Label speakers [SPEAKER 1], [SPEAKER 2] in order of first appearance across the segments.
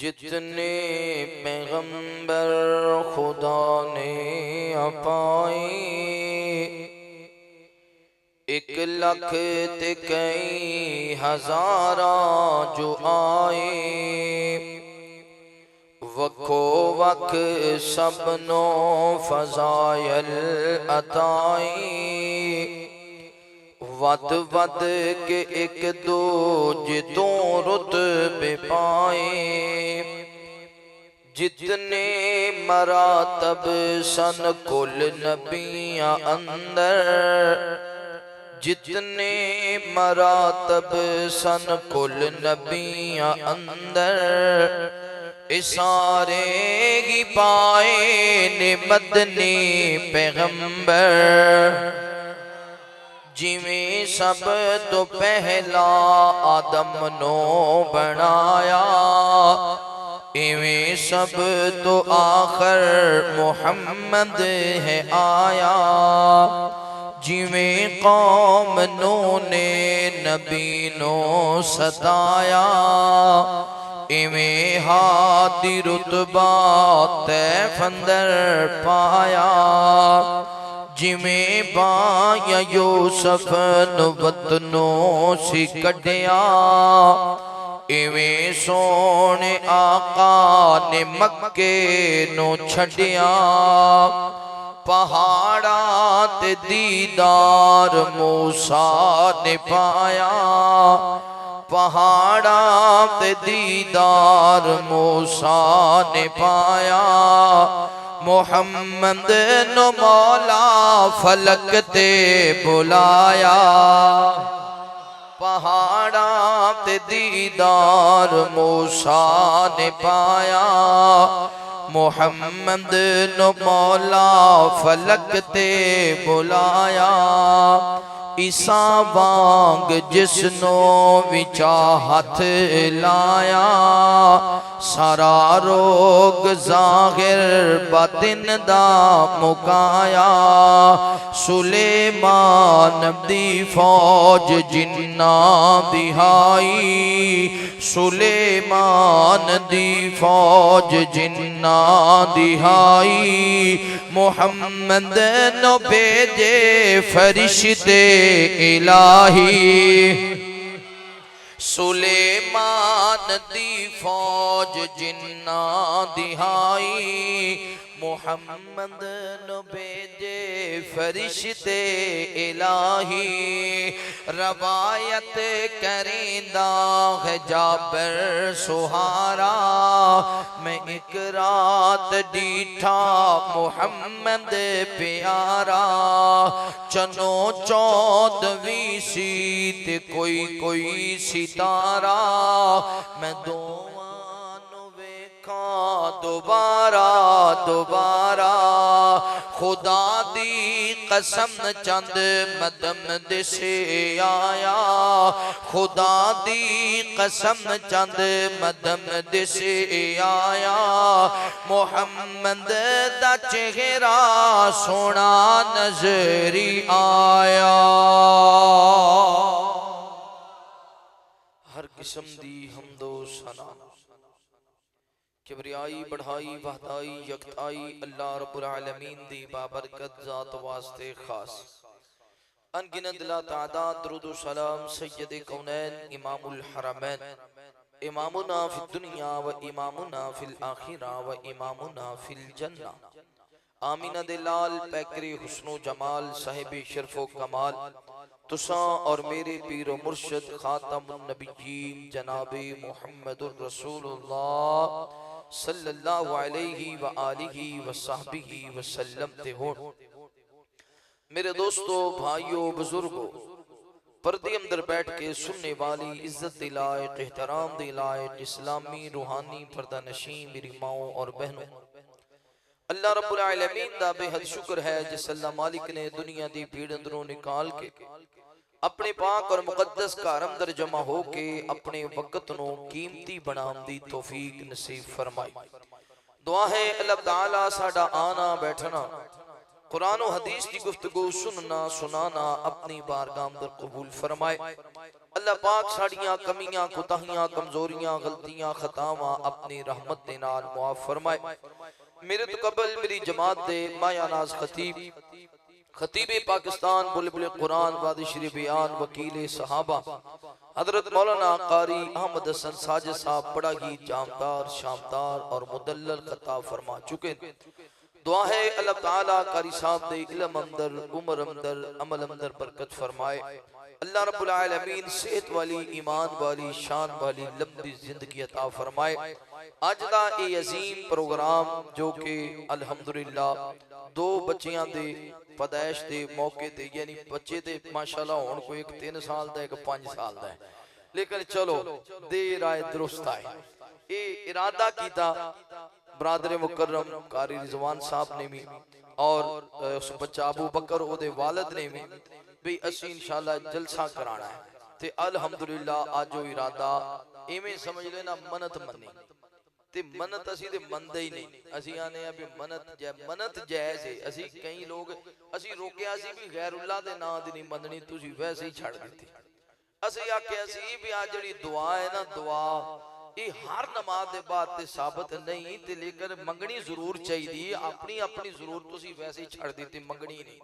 [SPEAKER 1] जितने पैगंबर खुदा ने अपाए, 1,00,000 ते कई हजारा जो आए। वखो वख सबनो फजायल अताए, वद वद के एक दो जितों रुतबे पाए। जितने मरातब सन कुल नबियां अंदर, जितने मरातब सन कुल नबियां अंदर, इसारे ही पाए ने मदनी पैगंबर। जिवें सब तो पहला आदम नो बनाया, इवें सब तो आखिर मुहम्मद है आया। जिवें कौम नो ने नबी नो सताया, इवें हादी रुतबा तैफ अंदर पाया। जिमें बाया यूसुफ नु वतनों सी कढ़िया, इवें सोने आका ने मक्के नो छड़िया। पहाड़ा ते दीदार मूसा ने पाया, पहाड़ा ते दीदार मूसा ने पाया। मुहम्मद नो मौला फलक ते बुलाया, पहाड़ा ते दीदार मूसा ने पाया। मुहम्मद नो मौला फलक ते बुलाया। ईसा वांग जिसनो विचा हथ लाया, सारा रोग जाहिर बातिन दा मुकाया। सुलेमान दी फौज जिन्ना दिहाई, सुलेमान दी फौज जिन्ना दिहाई। मुहम्मद नो भेजे फरिश्ते इलाही, सुलेमान दी फौज जिन्ना दिहाई। मुहम्मद नो भेजे फरिश्ते इलाही। रवायत करेंदा है जाबर सुहारा, मैं एक रात डीठा मुहम्मद प्यारा। चनो 14वीं सीत कोई कोई सितारा, मैं दोबारा दोबारा। खुदा दी कसम चंद मदम दिसे आया, खुदा दी कसम चंद मदम दिसे आया। मुहम्मद दा चेहरा सोना नजरी आया। हर किस्म दी हमदो सना, किबरियाई बढ़ाई वहदाई यकताई अल्लाह रब्बुल आलमीन दी बाबरकत ज़ात वास्ते खास। अनगिनत ला तादाद दुरूद व सलाम सय्यद कौनैन इमामुल हरमैन, इमामुना फिद दुनिया व इमामुना फिल आखिरा व इमामुना फिल जन्ना। आमीना दे लाल पैकरे हुस्नो जमाल साहिब शर्फो कमाल, तुसा और मेरे पीरो मुर्शद खातमुन नबिय्यीन जनाबे मुहम्मदुर रसूलुल्लाह सल्लल्लाहु अलैहि व आलिहि व सहबिहि व सल्लम ते हो। मेरे दोस्तों, भाइयों, बुजुर्गों, पर्दे अंदर बैठ के सुनने वाली इज्जत दिलायक, एहतराम दिलायक, इस्लामी रूहानी पर्दा नशीं मेरी माओ और बहनों, अल्लाह रब्बुल आलमीन दा बेहद शुक्र है जिस अल्लाह मालिक ने दुनिया दी भीड़ अंदरों निकाल के अपने पाक और मुकद्दस घर अंदर जमा हो के अपने वक्त नो कीमती बनाने दी तौफीक नसीब फरमाई। दुआ है अल्लाह ताला साडा आना बैठना कुरान और हदीस की गुफ्तगू सुनना सुनाना अपनी बारगाह अंदर कबूल फरमाए। अल्लाह पाक साड़ियां कमियां कुताहियां कमजोरियां गलतियां खतावां अपनी रहमत दे नाल मुआफ फरमाए। मेरे तो कबल मेरी जमात दे माया नाज खतीब खतीब पाकिस्तान बुलबुल कुरान वादिश बयान वकील सहाबा हजरत मौलाना कारी अहमद हसन साजिद साहब बड़ा ही जामदार शामदार और मुदल्लल खता फरमा चुके। दुआ है अल्लाह ताला कारी साहब दे इल्म अंदर उम्र अंदर अमल अंदर बरकत फरमाए। अल्लाह रब्बुल आलमीन सेहत वाली ईमान वाली शान वाली लंबी जिंदगी अता फरमाए। अज दा ये अजीम प्रोग्राम जो कि अल्हम्दुलिल्लाह दो बच्चियां दे पैदाइश दे मौके ते यानी बच्चे ते माशाअल्लाह हुण कोई एक 3 साल दा एक 5 साल दा है, लेकिन चलो देर आए दुरुस्त आए। ये इरादा कीता बरादर मुकर्रम कारी रिजवान साहब ने भी और उस बच्चा अबू बकर ओदे वालिद ने भी भी असी इंशाअल्लाह जलसा कराना है। ते अल्हम्दुलिल्लाह आज वो इरादा इवें समझ लेना मनत मन्नी ते मनत असी ते मनदे ही नहीं। असी आने आ भी मनत जायज़ है। असी कई लोग असी रोकिया सी भी गैरुल्लाह दे नाम दी नहीं मननी, तुसी वैसे ही छड़ दित्ती। असी आख्या सी भी आ जिहड़ी दुआ है ना, दुआ ये हर नमाज के बाद ते साबित नहीं ते लेकर मंगनी जरूर चाहिए। अपनी अपनी जरूरत तुसी वैसे ही छड़ दी, मंगनी नहीं।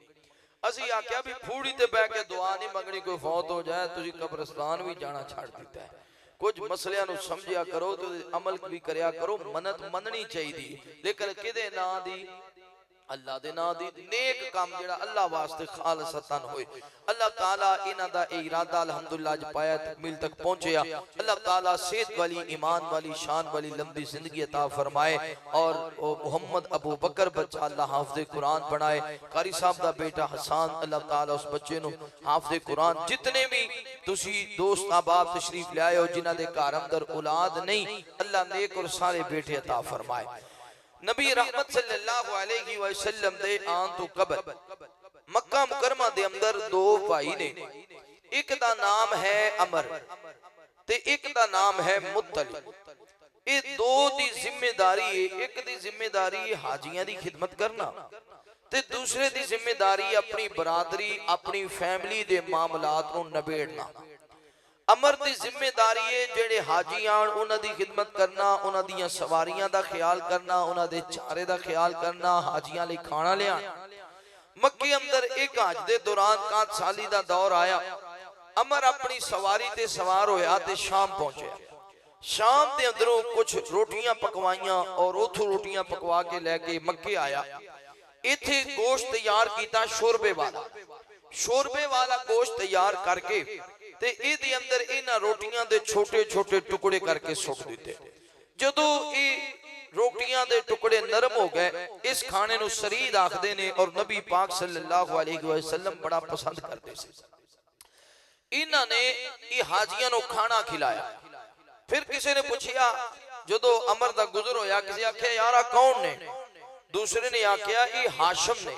[SPEAKER 1] असी आख्या भी फूड़ी ते बैठ के दुआ नहीं मंगनी, कोई फौत हो जाए तुसी कब्रिस्तान भी जाना छड़ दिता है। कुछ मसलियां नु समझिया करो तो अमल भी करया करो। मन्नत मननी चाहिए लेकिन किदे ना दी, अल्लाह दे नाम दी नेक काम जेड़ा अल्लाह वास्ते खालसतन होए। अल्लाह ताला इना दा इरादा अल्हम्दुलिल्लाह अज पाया तकमील तक पहुंचया। अल्लाह ताला सेहत वाली ईमान वाली शान वाली लंबी जिंदगी अता फरमाए और मोहम्मद अबू बकर बच्चा अल्लाह हाफिज़ कुरान बनाए। कारी साहब दा बेटा हसन अल्लाह ताला उस बच्चे नु हाफिज़ कुरान, जितने भी तुसी दोस्त अहबाब तशरीफ ले आए हो जिन्हां दे घर अंदर औलाद नहीं, अल्लाह नेक और सारे बेटे अता फरमाए। नबी रहमत सल्लल्लाहु अलैहि वसल्लम दे आन तो कबल मक्का मुकरमा दे अंदर दो भाई ने, एक दा नाम है अमर ते एक दा नाम है मुत्तलिब। ये दो दी जिम्मेदारी है, एक दी जिम्मेदारी हाजियां दी खिदमत करना ते दूसरे दी जिम्मेदारी अपनी बरादरी अपनी फैमिली दे मामलात नूं नबेड़ना। अमर दी जिम्मेदारी है जेड़े हाजी आन उन्हां दी खिदमत करना, उन्हां दियां सवारियां दा ख्याल करना, उन्हां दे चारे दा ख्याल करना, हाजियां लई खाना लिया। मक्के अंदर एक हज दे दौरान 5 साली दा दौर आया। अमर अपनी सवारी ते सवार होया ते शाम पहुंचा। शाम दे अंदरों कुछ रोटियां पकवाइयां और उथों रोटियां पकवा के लेके मक्के आया। इथे गोश्त तैयार कीता शोरबे वाला गोश्त तैयार करके ते इहदे अंदर इन्हां रोटियां दे छोटे छोटे टुकड़े करके सुट दिते। जदों ये रोटियां दे टुकड़े नरम हो गए, इस खाने नूं सरीद आखदे ने और नबी पाक सल्लल्लाहु अलैहि वसल्लम बड़ा पसंद करते थे। इन्हां ने ये हाजियां नूं खाना खिलाया। फिर किसी ने पूछा, जदों अमर दा गुजर होया, किसी आख्या यार कौन ने? दूसरे ने आख्या ये हाशिम ने,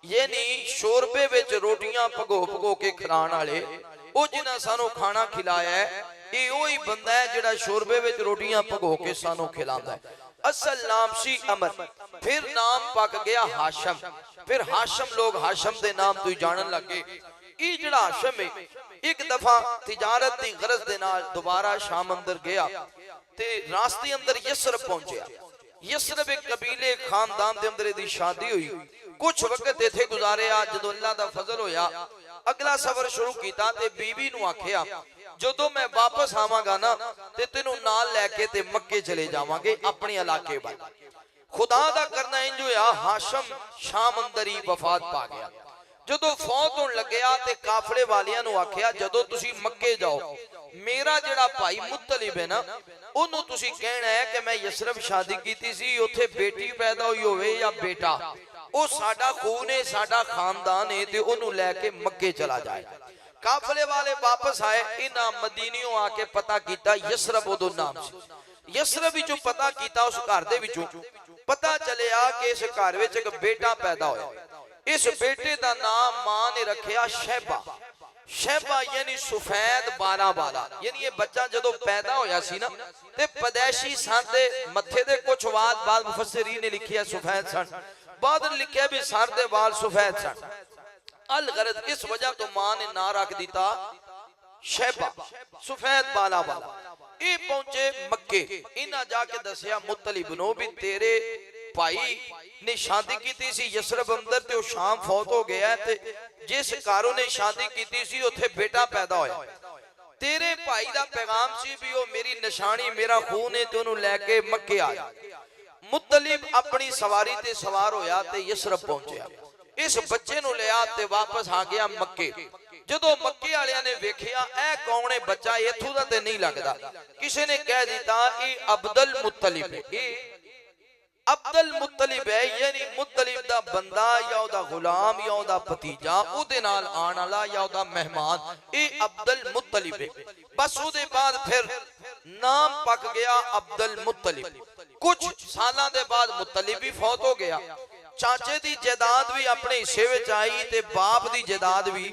[SPEAKER 1] ये नहीं शोरबे विच रोटियां भगो के खिलाण वाले, ओ जिन्हां सानू खाना खिलाया है, ये वही बंदा है जिहड़ा शोरबे विच रोटियां भगो के सानू खिलांदा है। असल नाम सी अमर, फिर नाम पक गया हाशिम। फिर हाशिम लोग हाशिम दे नाम तो ही जानन लगे। ये जिहड़ा हाशिम है एक दफा तिजारत दी गरज दे नाल दोबारा शाम अंदर गया ते रास्ते अंदर यसरब पहुंचा। यसरब एक कबीले खानदान दे अंदर दी शादी हुई। कुछ वक्त इथे गुजारिया। जदों अल्लाह दा फजल होया अगला सफर शुरू किया ते बीबी नूं आखिया जदों मैं वापस आवांगा ना ते तेनू नाल लैके ते मक्के चले जावांगे अपने इलाके वाल। खुदा दा करना इंज होया हाशिम शाम अंदर ही वफात पा गया। जदों फौत होण लग्या ते काफले वालियां नूं आखिया जदों तुसी मक्के जाओ मेरा जिहड़ा भाई मुत्तलिब है ना ओनू तुसी कहना है कि मैं यसरब शादी कीती सी, उत्थे बेटी पैदा हुई होवे या बेटा, ओ साडा खून है साडा खानदान है ते ओनू लेके मक्के चला जाए। काफले वाले वापस आए। इन्हां मदीनियों आके पता कीता यसरब ओदो नाम सी। यसरब विचों पता कीता उस घर दे विचों पता चलिया कि इस घर विच एक बेटा पैदा होया। इस बेटे दा नाम मां ने रखिया शैबा। शैबा यानी सफेद बाला वाला, यानी ये बच्चा जदों पैदा होया सी ना ते पैदाइशी सन ते मथे दे कुछ वाल मुफस्सिरीन ने लिखिया सफेद सन, बाद लिखा भी सर दे वाल सफेद सन। अल गरज इस वजह तो मां ने ना रख दिता शैबा, सफेद बाला वाला। ये पहुंचे मक्के, इन्हें जाके दसिया मुतलिब नो भी तेरे भाई ने शादी की सी यसरब अंदर ते शाम फौत हो गया है ते जिस कारों ने शादी की सी उथे बेटा पैदा होया। तेरे भाई दा पैगाम सी भी ओ मेरी निशानी मेरा खून है ते ओनू लेके मक्के आ जा। मुतलिब अपनी सवारी ते सवार होया ते यसरब पहुंचया। इस बच्चे नू लिया ते वापस आ गया मक्के। जदों मक्के वालियां ने वेखिया ए कौन है बच्चा, इथों दा ते नहीं लगदा। किसी ने कह दिता ये अब्दुल मुत्तलिब है, अब्दुल मुत्तलिब है, यानी मुत्तलिब दा बंदा या ओदा गुलाम या ओदा भतीजा ओदे नाल आने वाला या ओदा मेहमान, ये अब्दुल मुत्तलिब है। बस ओदे बाद फिर नाम पक गया अब्दुल मुत्तलिब। कुछ सालों के बाद मुत्तलिब भी फौत हो गया। चाचे दी जायदाद भी अपने हिस्से विच आई ते बाप दी जायदाद भी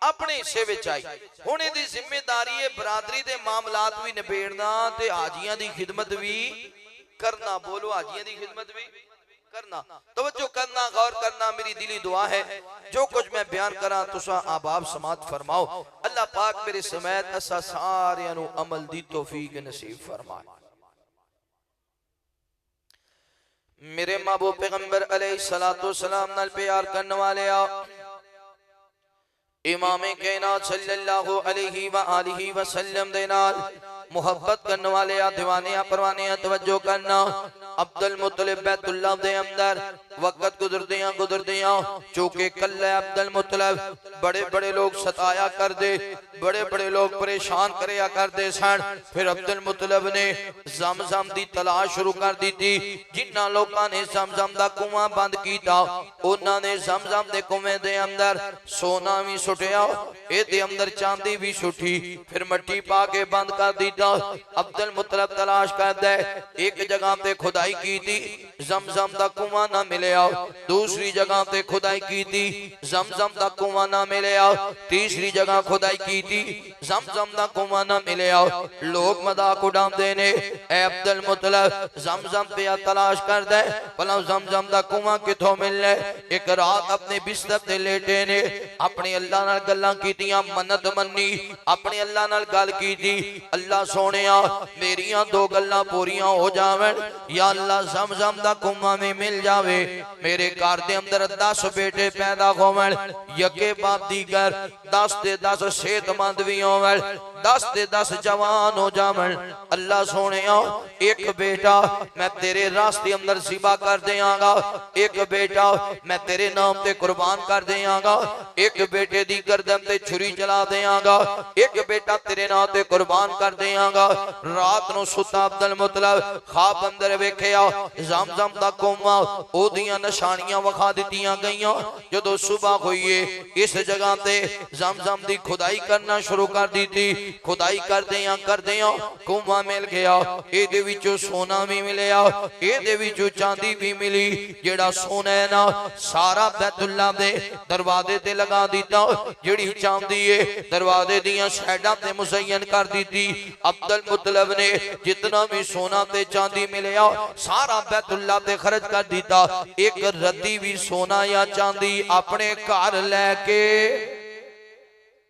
[SPEAKER 1] अपने हिस्से विच आई। हुण इहदी जिम्मेदारी है बरादरी दे मामलात भी निबेड़ना ते हाजियां दी खिदमत भी करना। बोलो हाजियां दी खिदमत भी करना। तवज्जो करना, गौर करना, मेरी दिली दुआ है जो कुछ मैं बयान करा तुसा आबाब समात फरमाओ। अल्लाह पाक मेरे समेत असा सारियां नू अमल दी तौफीक नसीब फरमाए। मेरे महबूब पैगंबर अलैहिस्सलातु वस्सलाम नाल प्यार करने वाले आओ, इमाम कायनात सल्लल्लाहु अलैहि व आलिहि वसल्लम दे नाल मोहब्बत करने वाले आ, दीवाने आ, परवाने आ, तवज्जो करना। अब्दुल मुत्तलिब बैतुल्लाह दे अंदर वक्त गुजरदियां चूंकि कल्ला अब्दुल मुत्तलिब बड़े बड़े लोग सताया कर दे, बड़े बड़े लोग परेशान करया कर दे सन। फिर अब्दुल मुत्तलिब ने ज़मज़म दी तलाश शुरू कर दी थी। जिन्ना लोगों ने ज़मज़म दा कुआं बंद किया उन्होंने ज़मज़म दे कुएं दे अंदर सोना भी सुटिया, ए अंदर चांदी भी सुटी, फिर मट्टी पा के बंद कर दी। अब्दुल मुत्तलिब तलाश करदा है, एक जगह पे खुदाई की थी ज़मज़म दा कुआं ना मिलया, दूसरी जगह पे खुदाई की थी ज़मज़म दा कुआं ना मिलया, तीसरी जगह खुदाई की थी ज़मज़म दा कुआं ना मिलया। लोग मजाक उड़ाते ने, ए अब्दुल मुत्तलिब ज़मज़म पे तलाश करदा है भला ज़मज़म दा कुआं किथों मिलना है। एक रात अपने बिस्तर ते लेटे ने अपने अल्लाह नाल गल्लां कीतियां, मन्नत मन्नी, अपने अल्लाह नाल गल कीती, अल्लाह सोनिया मेरिया दो गल्लां पूरियां हो जावन, या अल्लाह ज़मज़म दा कुआं में मिल जावे, मेरे घर दे अंदर 10 बेटे पैदा होवन, यके बाद दीगर 10 दे 10 सेहतमंद भी होवन, 10 दे 10 जवान हो जावन। अल्लाह सोनिया एक बेटा मैं तेरे रास्ते अंदर ज़िबा कर देंगा, एक बेटा मैं तेरे नाम ते कुर्बान कर देंगा, एक बेटे दी गर्दन ते छुरी चला देंगा, एक बेटा तेरे नाम ते कुर्बान कर देंगा। रात नूं सुता अब्दुल मुत्तलिब ख्वाब अंदर वेखिया ज़मज़म दा कुआं, ओदियां निशानियां विखा दित्तियां गईयां। जदों सुबह होई इस जगह ते ज़मज़म दी खुदाई करना शुरू कर दी थी। खुदाई करदियां कुआं मिल गया, एदे विचों सोना भी मिलिया, एदे विचों चांदी भी मिली। जेड़ा सोना है ना सारा बैतुल्लाह दे दरवाजे ते लगा दिता, जेड़ी चांदी है दरवाजे दियां साइडां ते मुज़य्यन कर दी थी। अब्दुल मुत्तलिब ने जितना भी सोना ते चांदी मिलिया सारा बैतुल्लाह ते खर्च कर दिता। एक रद्दी भी सोना या चांदी अपने घर लेके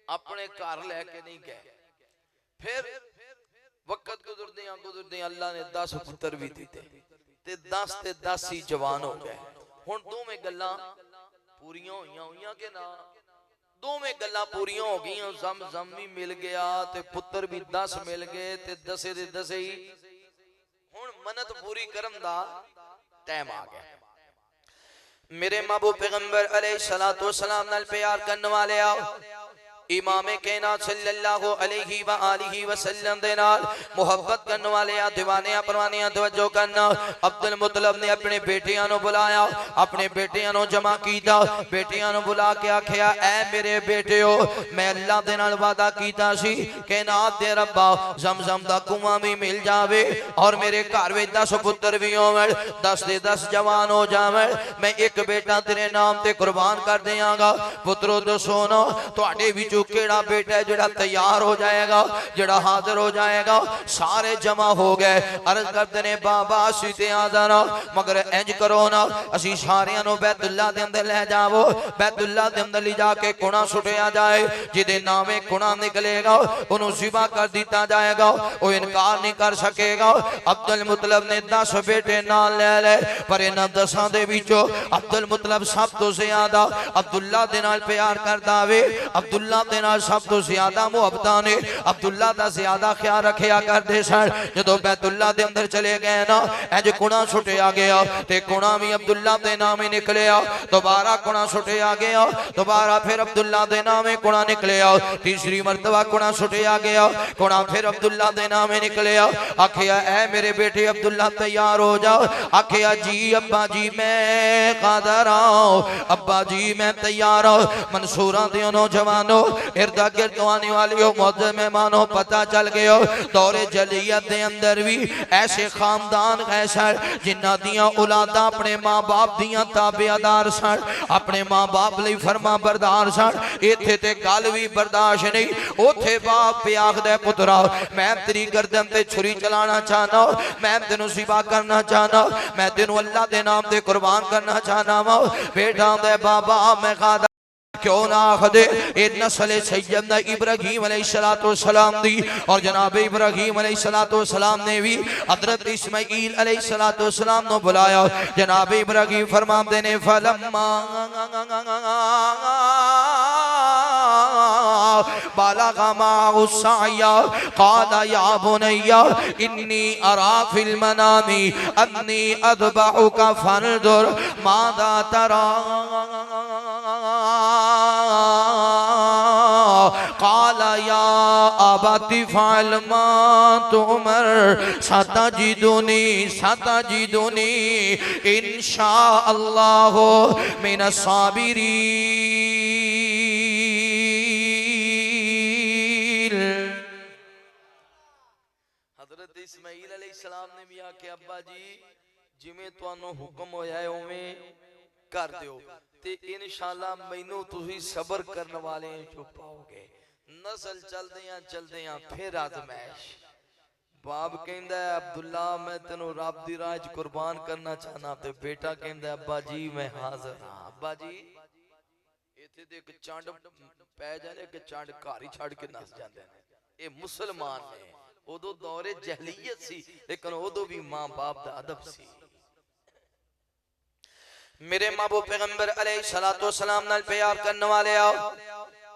[SPEAKER 1] नहीं गए। फिर वक्त गुजरदियां अल्लाह ने 10 पुत्र भी दिते ते 10 ते 10 ही जवान हो गए। हुण दोवें गल्लां पूरियां होईयां कि ना, दोवें गल्लां पूरियां हो गई। ज़मज़म भी मिल गया ते पुत्र भी 10 मिल गए ते 10 दे 10 ही। हुण मन्नत पूरी करन दा टाइम आ गया। मेरे महबूब पैगंबर अलैहिस्सलातु वस्सलाम नाल प्यार करने वाले आओ, इमाम कायनात सल्लल्लाहु अलैहि व आलिहि वसल्लम दे नाल मोहब्बत करने वाले आ, दीवाने आ, परवाने आ, तवज्जो करना। अब्दुल मुत्तलिब ने अपने बेटियां नु बुलाया, अपने बेटियां नु जमा कीता, बेटियां नु बुला के आखिया ऐ मेरे बेटियो मैं अल्लाह दे नाल वादा कीता सी कायनात दे रब्बा ज़मज़म दा कुआं भी मिल जावे और मेरे घर विच 10 पुत्र भी होवन, 10 दे 10 जवान हो जावन, मैं एक बेटा तेरे नाम ते कुर्बान कर देंगा। पुत्रो दसो ना तुहाडे विच विचों केड़ा बेटा है जेड़ा तैयार हो जाएगा, जेड़ा हाजिर हो जाएगा। सारे जमा हो गए, अर्ज करते ने बाबा असी ते आ जाना, मगर इंज करो ना असी सारियां नूं बैतुल्ला दे अंदर ले जावो, बैतुल्ला दे अंदर ले जाके कुणा सुटिया जाए, जिदे नामे कुणा निकलेगा उन्होंने ज़िबा कर दिता जाएगा, वो इनकार नहीं कर सकेगा। अब्दुल मुतलब ने 10 बेटे नाल ले ले, पर इन्हां 10 दे विचों अब्दुल मुतलब सब तो ज्यादा अब्दुल्ला दे नाल प्यार करदा वे, अब्दुल्ला दे नाल सब तो ज्यादा मुहब्बतां ने, अब्दुल्ला दा ज्यादा ख्याल रखिया करदे सन। जदों बैतुल्ला दे अंदर चले गए ना, इंज कुणा सुटिया गया ते कुणा भी अब्दुल्ला दे नाम ही निकलिया। दोबारा कुणा सुटिया गया, दोबारा फिर अब्दुल्ला दे नाम ही कुणा निकलिया। तीसरी मरतबा कुणा सुटिया गया, कुणा फिर अब्दुल्ला दे नाम ही निकलिया। आखिया ऐ मेरे बेटे अब्दुल्ला तैयार हो जाओ। आखिया जी अब्बा जी मैं कादर आओ, अब्बा जी मैं तैयार हूं। मंसूरा दियो नौजवानों, इर्दा गिर्द आने वालियों, मौजूद मेहमानों, पता चल गया दौरे जलियत दे अंदर भी ऐसे खानदान ऐसा जिन्हां दियां औलादां अपने मां बाप दियां ताबेदार सन, अपने मां बाप लई फरमा बरदार सन। इत्थे ते गल भी बर्दाश्त नहीं। उथे बाप पे आखदा पुत्रा मैं तेरी गर्दन ते छुरी चलाना चाहना, मैं तेनू ज़िबा करना चाहना, मैं तेनू अल्लाह दे नाम ते कुर्बान करना चाहना वा। बेटा दे बाबा मैं खादा क्यों ना आखदे ए नस्ल सैयदना इब्राहीम अलैहिस्सलाम दी, और जनाब इब्राहीम अलैहिस्सलाम ने भी हजरत इस्माईल अलैहिस्सलाम नु बुलाया। जनाब इब्राहीम फरमाते ने फलम्मा बालगा माअहु सअया क़ाला या बुनय्या इन्नी अरा फिल मनामी अन्नी अज़बहुका फंज़ुर माज़ा तरा क़ाला या अबति फ़अल मा तुमर सतजिदुनी इंशाअल्लाहु मिनस साबिरीन। हज़रत इस्माईल अलैहिस्सलाम ने भी आखे अब्बा जी जिवें तुहानू हुक्म होया है उवें कर दिओ ते इंशाअल्लाह मैनू तुसीं सबर करने वाले चो पाओगे। नस्ल चलदियां फिर आजमैश। बाप कहंदा है अब्दुल्ला मैं तेनू रब दी राह च कुर्बान करना चाहना, ते बेटा कहंदा अब्बा जी मैं हाजिर हां। अब्बा जी इत्थे ते एक चंड पै जाए कि चंड घर ही छड़ के नस जांदे ने। ये मुसलमान ने, उदों दौरे जहलीयत सी लेकिन उदों भी मां बाप दा अदब सी। मेरे महबूब पैगंबर अलैहिस्सलाम नाल प्यार करने वाले आओ,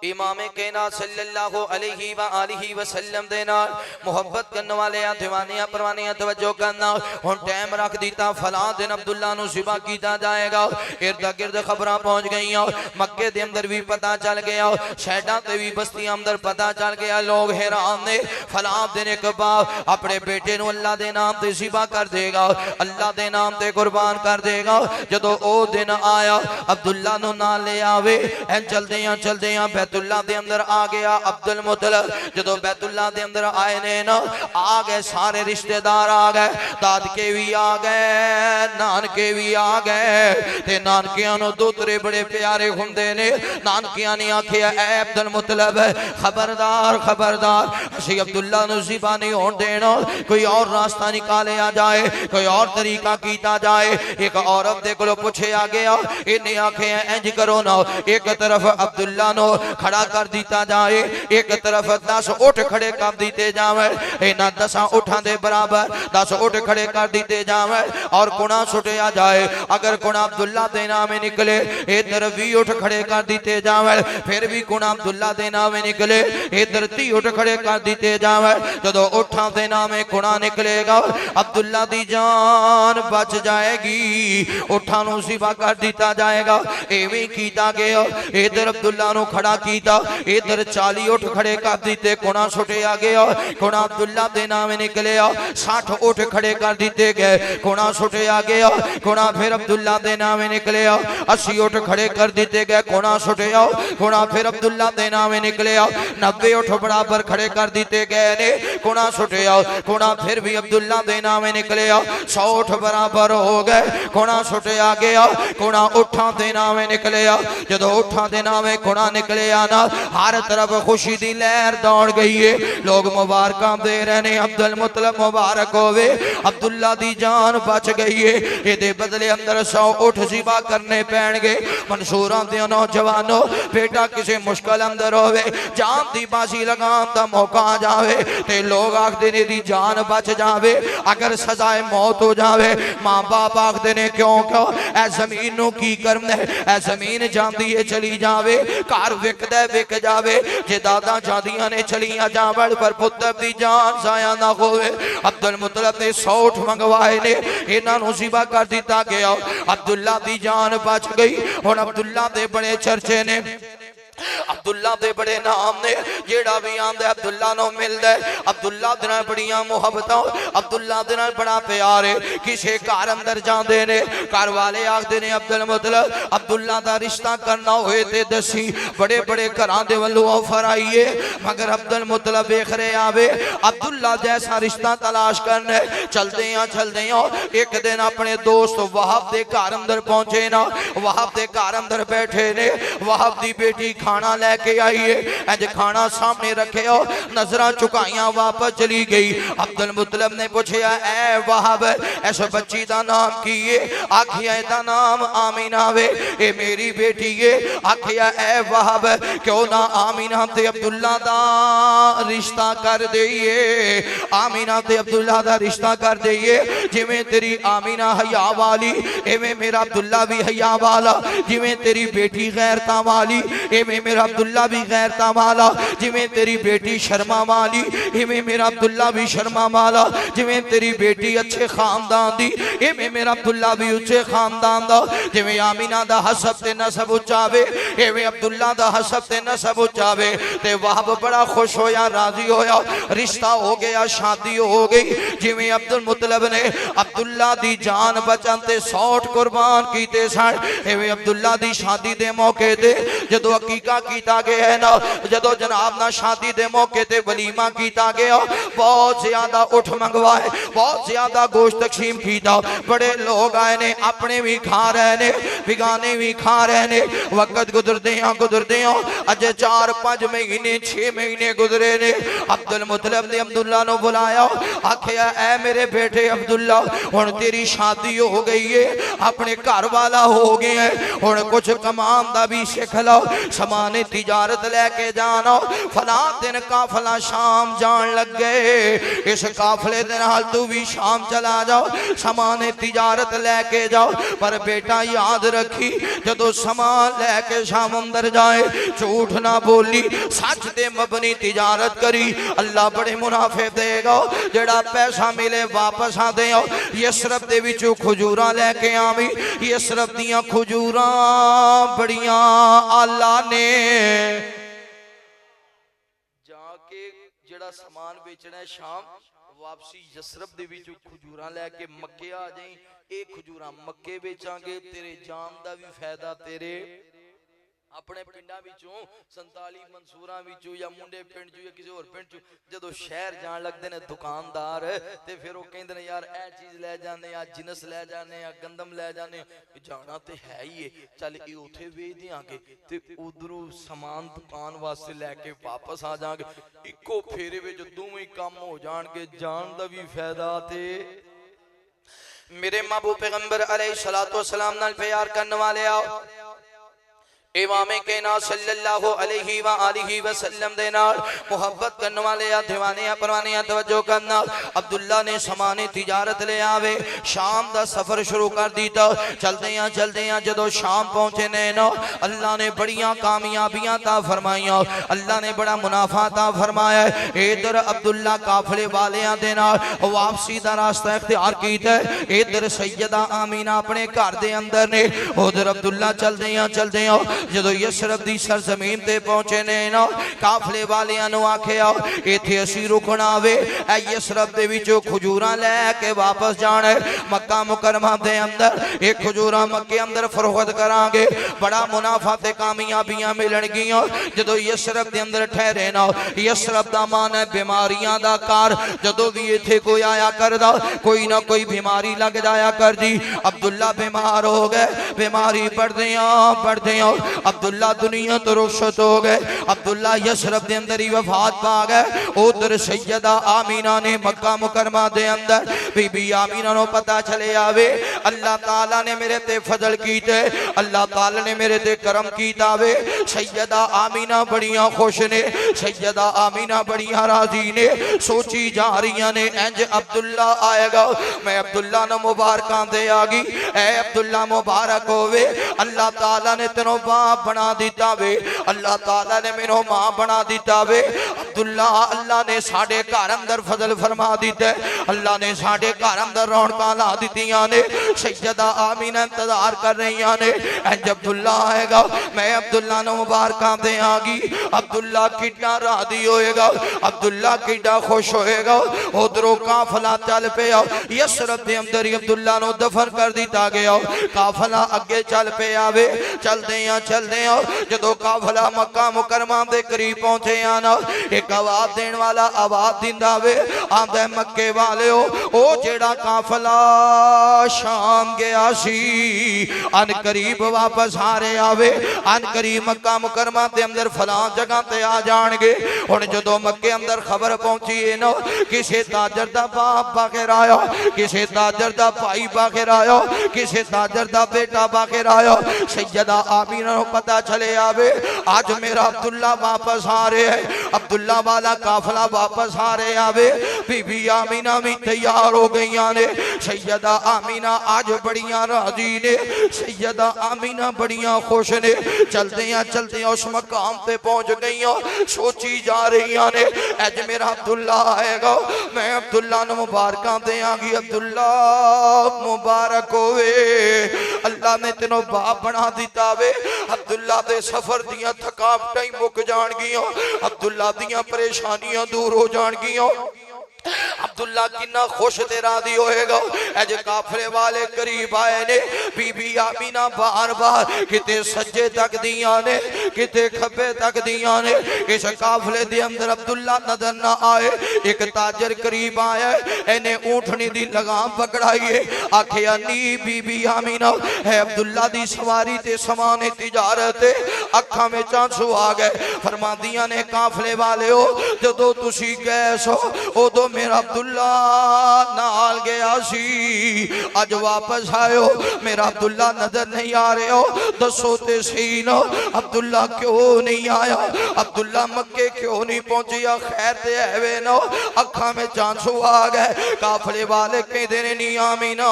[SPEAKER 1] इमाम कायनात सल्लल्लाहु अलैहि व आलिहि वसल्लम दे नाल मोहब्बत करने वाले आ दीवानियां परवानियां तवज्जो करना। हुण टाइम रख दिता फलां दिन अब्दुल्ला नु ज़िबा कीता जाएगा। इर्द गिर्द खबरां पहुंच गईयां, मक्के दे अंदर भी पता चल गया, शहरां ते भी बस्तियां अंदर पता चल गया। लोग हैरान ने। फलां दिन एक बाप अपने बेटे नु अल्लाह दे नाम ते ज़िबा कर देगा, अल्लाह दे नाम ते कुर्बान कर देगा। जदों ओ दिन आया अब्दुल्ला नु नाल ले आवे, ऐ चलदियां चलदियां बैतुल्ला दे अंदर आ गया अब्दुल मुतलब। जदों बैतुल्ला दे अंदर आए ने ना, आ गए सारे रिश्तेदार आ गए, दादके भी आ गए, नानके भी आ गए। ते नानकियां नु दोतरे बड़े प्यारे हुंदे ने। नानकियां ने आखिया ऐ अब्दुल मुतलब खबरदार खबरदार, असी अब्दुल्ला नु ज़िबा नहीं होण देना, कोई और रास्ता निकाले आ जाए, कोई और तरीका कीता जाए। एक औरत दे कोलों पुछया गया, इन्हें आखिया इंज करो ना, एक तरफ अब्दुल्ला नु खड़ा कर दिता जाए, एक तरफ 10 उठ खड़े कर दिते जावे, इन्हां 10 उठां दे बराबर 10 उठ खड़े कर दिते जावे और कुणा सुटिया जाए। अगर कुणा अब्दुल्ला दे नाम निकले इधर 20 उठ खड़े कर दिते जावे, फिर भी कुणा अब्दुल्ला दे नाम निकले इधर 30 उठ खड़े कर दिते जावे। जदों उठां दे नाम कुणा निकलेगा अब्दुल्ला दी जान बच जाएगी, उठां नूं ज़िबा कर दिता जाएगा। एवें कीता गया, इधर अब्दुल्ला नूं खड़ा कीता, इधर 40 उठ खड़े कर दिते, कुणा सुटिया गया, कुणा अब्दुल्ला दे नाम निकलिया। 60 उठ खड़े कर दिते गए, कुणा सुटिया गया, कुणा फिर अब्दुल्ला दे नाम निकलिया। 80 उठ खड़े कर दिते गए, कुणा सुटिया, कुणा फिर अब्दुल्ला दे नाम निकलिया। 90 उठ बराबर खड़े कर दिते गए ने, कुणा सुटिया, कुणा फिर भी अब्दुल्ला दे नाम निकलिया। 100 उठ बराबर हो गए, कुणा सुटिया गया, कुणा उठां दे नाम निकलिया। जदों उठां दे नाम कुणा निकलिया आना, हर तरफ खुशी दी लहर दौड़ गई है, लोग मुबारक दे रहे ने। अब्दुल मुतलब मुबारक होवे, अब्दुल्ला दी जान बच गई है। ये बदले अंदर 100 उठ ज़िबा करने पैणगे। मंसूरा दे नौजवानों, बेटा किसी मुश्किल अंदर होवे, जान दी बाजी लगान दा मौका आ जावे ते लोग आखदे ने दी जान बच जावे, अगर सजाए मौत हो जावे। मां बाप आखदे ने क्यों क्यों ऐ जमीन नू की करना है, ऐ जमीन जांदी है चली जावे, घर विकदा विक जावे, जे दादा जादियां ने चलियां जावण पर पुत्र दी जान जाया ना होवे। अब्दुल मुतलब ने 100 उठ मंगवाए ने, इन्हां नू ज़िबा कर दिता गया। अब्दुल्ला दी जान बच गई। हुण अब्दुल्ला दे बड़े चर्चे ने, अब्दुल्ला दे बड़े नाम ने, जेड़ा भी आंदा अब्दुल्ला नो मिलदा है। अब्दुल्ला दे नाल बड़ियां मुहब्बतां, अब्दुल्ला दे नाल बड़ा प्यार है। किसे घर अंदर जांदे ने, घर वाले आखदे ने अब्दुल मुतलब अब्दुल्ला दा रिश्ता करना होए ते दसी। बड़े बड़े घरां दे वल्लों ऑफर आई है, मगर अब्दुल मुतलब वेख रहे आवे अब्दुल्ला जैसा रिश्ता तलाश करना है। चलदे एक दिन अपने दोस्त वहाब दे घर अंदर पहुंचे ना, वहाब दे घर अंदर बैठे ने, वहाब दी बेटी खाना लेके आई है, अज खाना सामने रखे हो, नजरा चुकाइया वापस चली गई। अब्दुल मुतलब ने पूछा ऐ वहाब इस बच्ची का नाम की है? आखिया इसका नाम आमीना वे, ये मेरी बेटी है। आखिया ऐ वहाब क्यों ना आमीना ते अब्दुल्ला दा रिश्ता कर दईए, आमीना ते अब्दुल्ला दा रिश्ता कर दईए। जिवें तेरी आमीना हया वाली इवें मेरा अब्दुल्ला भी हया वाला, जिवें तेरी बेटी गैरता वाली इवें मेरा अब्दुल्ला भी गैरता वाला, जिवें तेरी बेटी शर्मा वाली इवें मेरा अब्दुल्ला भी शर्मा वाला, जिवें तेरी बेटी अच्छे खानदान दी इवें मेरा अब्दुल्ला भी उच्चे खानदान दा। जिवें आमीना दा हसब ते नसब उच्चा वे इवें अब्दुल्ला दा हसब ते नसब उच्चा वे। ते वहाब बड़ा खुश होया, राजी होया, रिश्ता हो गया, शादी हो गई। जिवें अब्दुल मुतलब ने अब्दुल्ला दी जान बचन ते 100 कुर्बान कीते सन, इवें अब्दुल्ला दी शादी दे मौके ते जदों अकीका कीता गया है ना, जदों जनाब ना शादी दे मौके ते वलीमा कीता गया, बहुत ज्यादा उठ मंगवाए, बहुत ज्यादा गोश्त तकसीम कीता। बड़े लोग आए ने, अपने भी खा रहे ने, बिगाने भी खा रहे ने। वक्त गुजरदे अज 4-5 महीने 6 महीने गुजरे ने। अब्दुल मुतलब ने अब्दुल्ला नो बुलाया, आखिया ऐ मेरे बेटे अब्दुल्ला हुण तेरी शादी हो गई है, अपने घर वाला हो गया है, हुण कुछ कमान दा भी सिख लो, समान तिजारत लेके जाना। फला दिन काफला शाम जान लग गए, इस काफले दे नाल तू भी शाम चला जाओ, समान तिजारत लेके जाओ। पर बेटा याद रखी जदों समान लेके शाम अंदर जाए, झूठ ना बोली, सच ते मबनी तिजारत करी, अल्लाह बड़े मुनाफे देगा। जेड़ा पैसा मिले वापस आ दे। यसरफ दे विचों खजूरा लेके आवी, यसरफ दियां खजूरा बड़ियां आला ने। जाके जेड़ा सामान बेचना है शाम वापसी यसरफ दे विचों खजूरा लेके मक्के आ जाई। ये खजूरा मक्के बेचांगे, तेरे जान दा भी फायदा, तेरे अपने पिंडा विचों 47 मंसूरा विचों या मुंडे पिंड चों या किसी होर पिंड चों जदों शहर जान लगदे ने दुकानदार ते फिर वो कहंदे ने यार ए चीज ले जाने, आ जिनस ले जाने, आ गंदम ले जाने, जाना ते है ही है, चल ये उथे बेच देंगे ते उधरों सामान दुकान वास्ते लैके वापस आ जाएंगे। इको फेरे विच दोवें काम हो जाणगे, जान दा भी फायदा ते मेरे महबूब पैगंबर अलैहिस्सलातु वस्सलाम नाल प्यार करने वाले आओ। इमामे कायना सल्लल्लाहु अलैहि व आलिहि वसल्लम दे नाल मोहब्बत करने वाले आ दीवाने आ परवाने आ तवज्जो करना। अब्दुल्ला ने सामाने तिजारत ले आवे, शाम दा सफर शुरू कर दिता। चलदे आ जदों शाम पहुंचे ने ना, अल्लाह ने बड़ियां कामयाबियां ता फरमाइयां, अल्लाह ने बड़ा मुनाफा ता फरमाया। इधर अब्दुल्ला काफले वालियां दे नाल वापसी दा रास्ता इख्तियार कीता, इधर सैयदा आमीना अपने घर दे अंदर ने, उधर अब्दुल्ला चलदे आ जदों यसरफ दी सरजमीन ते पहुंचे ने ना, काफले वालियां नु आखिया इथे असी रुकना वे, ए यसरफ दे विचों खजूरां लेके वापस जाना है मक्का मुकरमा दे अंदर। एक खजूरां मक्के अंदर फरोख्त करांगे, बड़ा मुनाफा ते कामयाबियां मिलणगियां। जदों यसरफ दे अंदर ठहरे ना, यसरफ दा मान है बीमारियां दा कार, जदों भी इथे कोई आया करदा कोई ना कोई बीमारी लग जाया कर दी। अब्दुल्ला बीमार हो गए, बीमारी बढ़दियां अब्दुल्ला दुनिया तो रुखसत हो गए। अब्दुल्ला यसरब दे अंदर ही वफात पा गए। उधर सैयदा आमीना ने मक्का मुकरमा दे अंदर बीबी आमीना नो पता चले आवे अल्लाह ताला ने मेरे ते फजल कीते, अल्लाह ताला ने मेरे ते करम कीता वे। सैयदा आमीना बड़ियां खुश ने, सैयदा आमीना बड़ियां राजी ने। सोची जा रही ने इंज अब्दुल्ला आएगा, मैं अब्दुल्ला ने मुबारकां दे आ गई। ऐ अब्दुल्ला मुबारक होवे, अल्लाह ताला ने तेनों बाप बना दिता वे, अल्लाह ताला ने मेनों मां बना दिता वे। अब्दुल्ला अल्लाह ने साडे घर अंदर फजल फरमा दिता, अल्लाह ने साडे घर अंदर रौनकां ला दित्तियां ने। सैयदा आमीना इंतजार कर रही ने इंज अब्दुल्ला आएगा, मैं अब्दुल्ला ने मुबारकां दे आ गई। अब्दुल्ला कितना राजी होएगा, अब्दुल्ला कितना खुश होएगा। उधरों काफिला चल पिया, यसरब दे अंदर ही अब्दुल्ला नो दफन कर दिता गया। काफिला अगे चल पे आवे, चलदे आ जदों काफिला मक्का मुकरमा दे करीब पहुंचे आना एक आवाज देने वाला आवाज दिंदा वे, आंदे मक्के वालिओ ओ जेड़ा काफिला शाम गया सी अन करीब वापस आ रहे आवे, अन करीब मक्का मुकरमा दे अंदर फलां जगह ते आ जाणगे। हुण जदों मक्के अंदर खबर पहुंची है ना, किसी ताजर दा बाप बाखिर आया, किसी ताजर दा भाई बाखिर आया, किसी ताजर दा बेटा बाखिर आया। सैयदा आमीना को पता चले आवे आज मेरा अब्दुल्ला वापस आ रहे है, अब्दुल्ला वाला काफिला वापस आ रहे आवे। बीबी आमीना भी तैयार हो गई ने। सैयदा आमीना आज बड़ियां राजी ने, सैयदा आमीना बड़ियां खुश ने। चलते उस मकाम पे पहुंच गई, सोची जा रही ने अज मेरा अब्दुल्ला आएगा, मैं अब्दुल्ला ने मुबारकां देंगी। अब्दुल्ला मुबारक होवे, अल्लाह ने तेनों बाप बना दिता वे। अब्दुल्ला दे सफर दियां थकावटां मुक जाणगियां, अब्दुल्ला दियां परेशानियां दूर हो जाणगियां। अब्दुल्ला किन्ना खुश ते राजी होएगा। अज काफिले वाले करीब आए ने, बीबी आमीना बार बार किते सज्जे तक दियां ने, किते खब्बे तक दियां ने। इस काफिले दे अंदर अब्दुल्ला नजर ना आए। एक ताजर करीब आया, इन्हें ऊंटनी दी लगाम पकड़ाई है, आखिया नी बीबी आमीना है अब्दुल्ला दी सवारी ते समान तिजारत। अखां विच आंसू आ गए, फरमादियां ने काफिले वाले हो जदों तुसी गए सो उदों मेरा अब्दुल्ला नाल गया सी, अज वापस आयो मेरा अब्दुल्ला नजर नहीं आ रहे हो, दसो ते सही ना अब्दुल्ला क्यों नहीं आया, अब्दुल्ला मक्के क्यों नहीं पहुंचिया, खैर ते है ना। अखां में आंसू आ गए। काफिले वाले कहते ने नी आमीना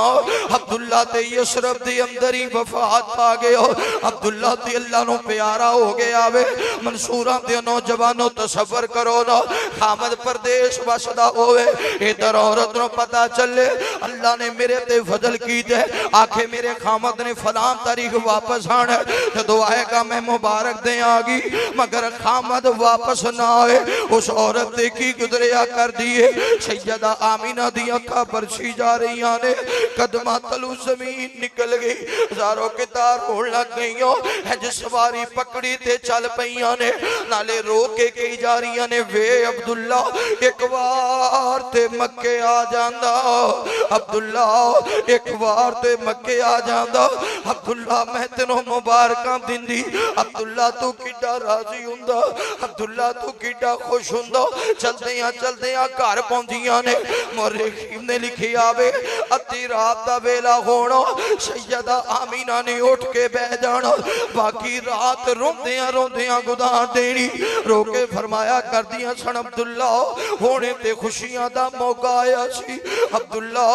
[SPEAKER 1] अब्दुल्ला ते यसरब दे अंदर ही वफात पा गए हो, अब्दुल्ला ते अल्लाह नु प्यारा हो गया वे। मंसूरा दे नौजवानों तसव्वुर करो ना, खामद प्रदेश वसदा होवे, इधर औरत नु पता चले अल्लाह ने मेरे ते फजल कीते, आखे मेरे खामद ने फलां तारीख वापस आना, जदों आएगा मैं मुबारक देंगी। मगर खामद वापस ना आए, उस औरत ने की गुजरिया कर दिए। सैयदा आमीना दी अखां बरसी जा रही ने, कदमां तलू जमीन निकल गई, हजारों कितार होण लग गई। हज सवारी पकड़ी ते चल पईयां ने, नाले रो के कही जा रही ने वे अब्दुल्ला एक बार ते मक्के आ जांदा, अब्दुल्ला एक बार ते मक्के आ जांदा, अब्दुल्ला मैं तेनों मुबारकां दिंदी, अब्दुल्ला तू किड्डा राजी हुंदा, अब्दुल्ला तू किड्डा खुश हुंदा। चलदे घर पहुंचियां ने, मुर्रिखीन ने लिखी आवे अद्धी रात दा वेला होना, सैयदा आमीना ने उठ के बह जाना, बाकी रात रोंदियां गुजार देनी। रो के फरमाया करदियां सन अब्दुल्ला होने ते खुशियां दा मौका आया सी, अब्दुल्ला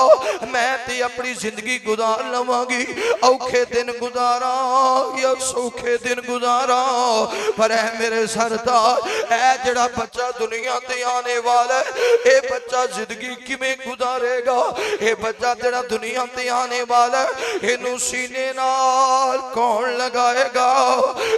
[SPEAKER 1] मैं ते अपनी जिंदगी गुजार लवांगी, औखे दिन गुजारा या सौखे दिन गुजारा, पर है मेरे सरदार ऐ जेड़ा बच्चा दुनिया ते आने वाला है, ये बच्चा जिंदगी किवें गुजारेगा, ये बच्चा जेड़ा दुनिया ते आने वाला है इनू सीने नाल कौन लगाएगा,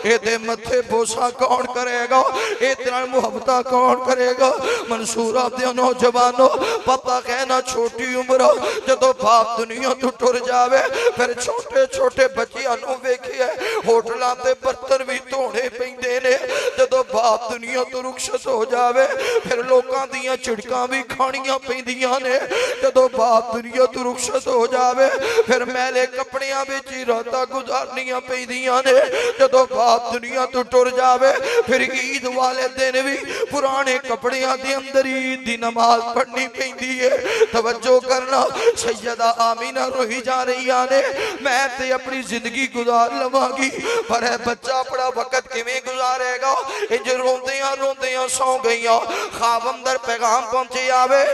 [SPEAKER 1] ये मथे बोसा कौन करेगा, ये मुहब्बत कौन करेगा। मंसूरा दे नौजवानों पता कहना छोटी उम्र जदों बाप दुनिया तो टुर जावे, फिर छोटे छोटे बच्चियां नूं वेखिए होटलों ते बर्तन भी धोने पैंदे ने, जदों बाप दुनिया तो रुखसत हो जावे फिर लोगों दियां झिड़कां भी खाणियां पैंदियां ने। जदों बाप दुनिया तो रुखसत हो जावे फिर मैले कपड़ियां विच ही रातां गुजारनियां पैंदियां ने। जदों बाप दुनिया तो टुर जावे फिर ईद वाले दिन भी पुराने कपड़ियां दे अंदर ईद दी नमाज पढ़नी पैंदी है। तवज्जो करना, सैयदा आमीना रोई जा रही ने मैं ते अपनी जिंदगी गुजार लवांगी पर है बच्चा अपना वक्त किवें गुजारेगा। इंज रोंदियां रोंदियां सौ गईयां। ख्वाब अंदर पैगाम पहुंचे आवे,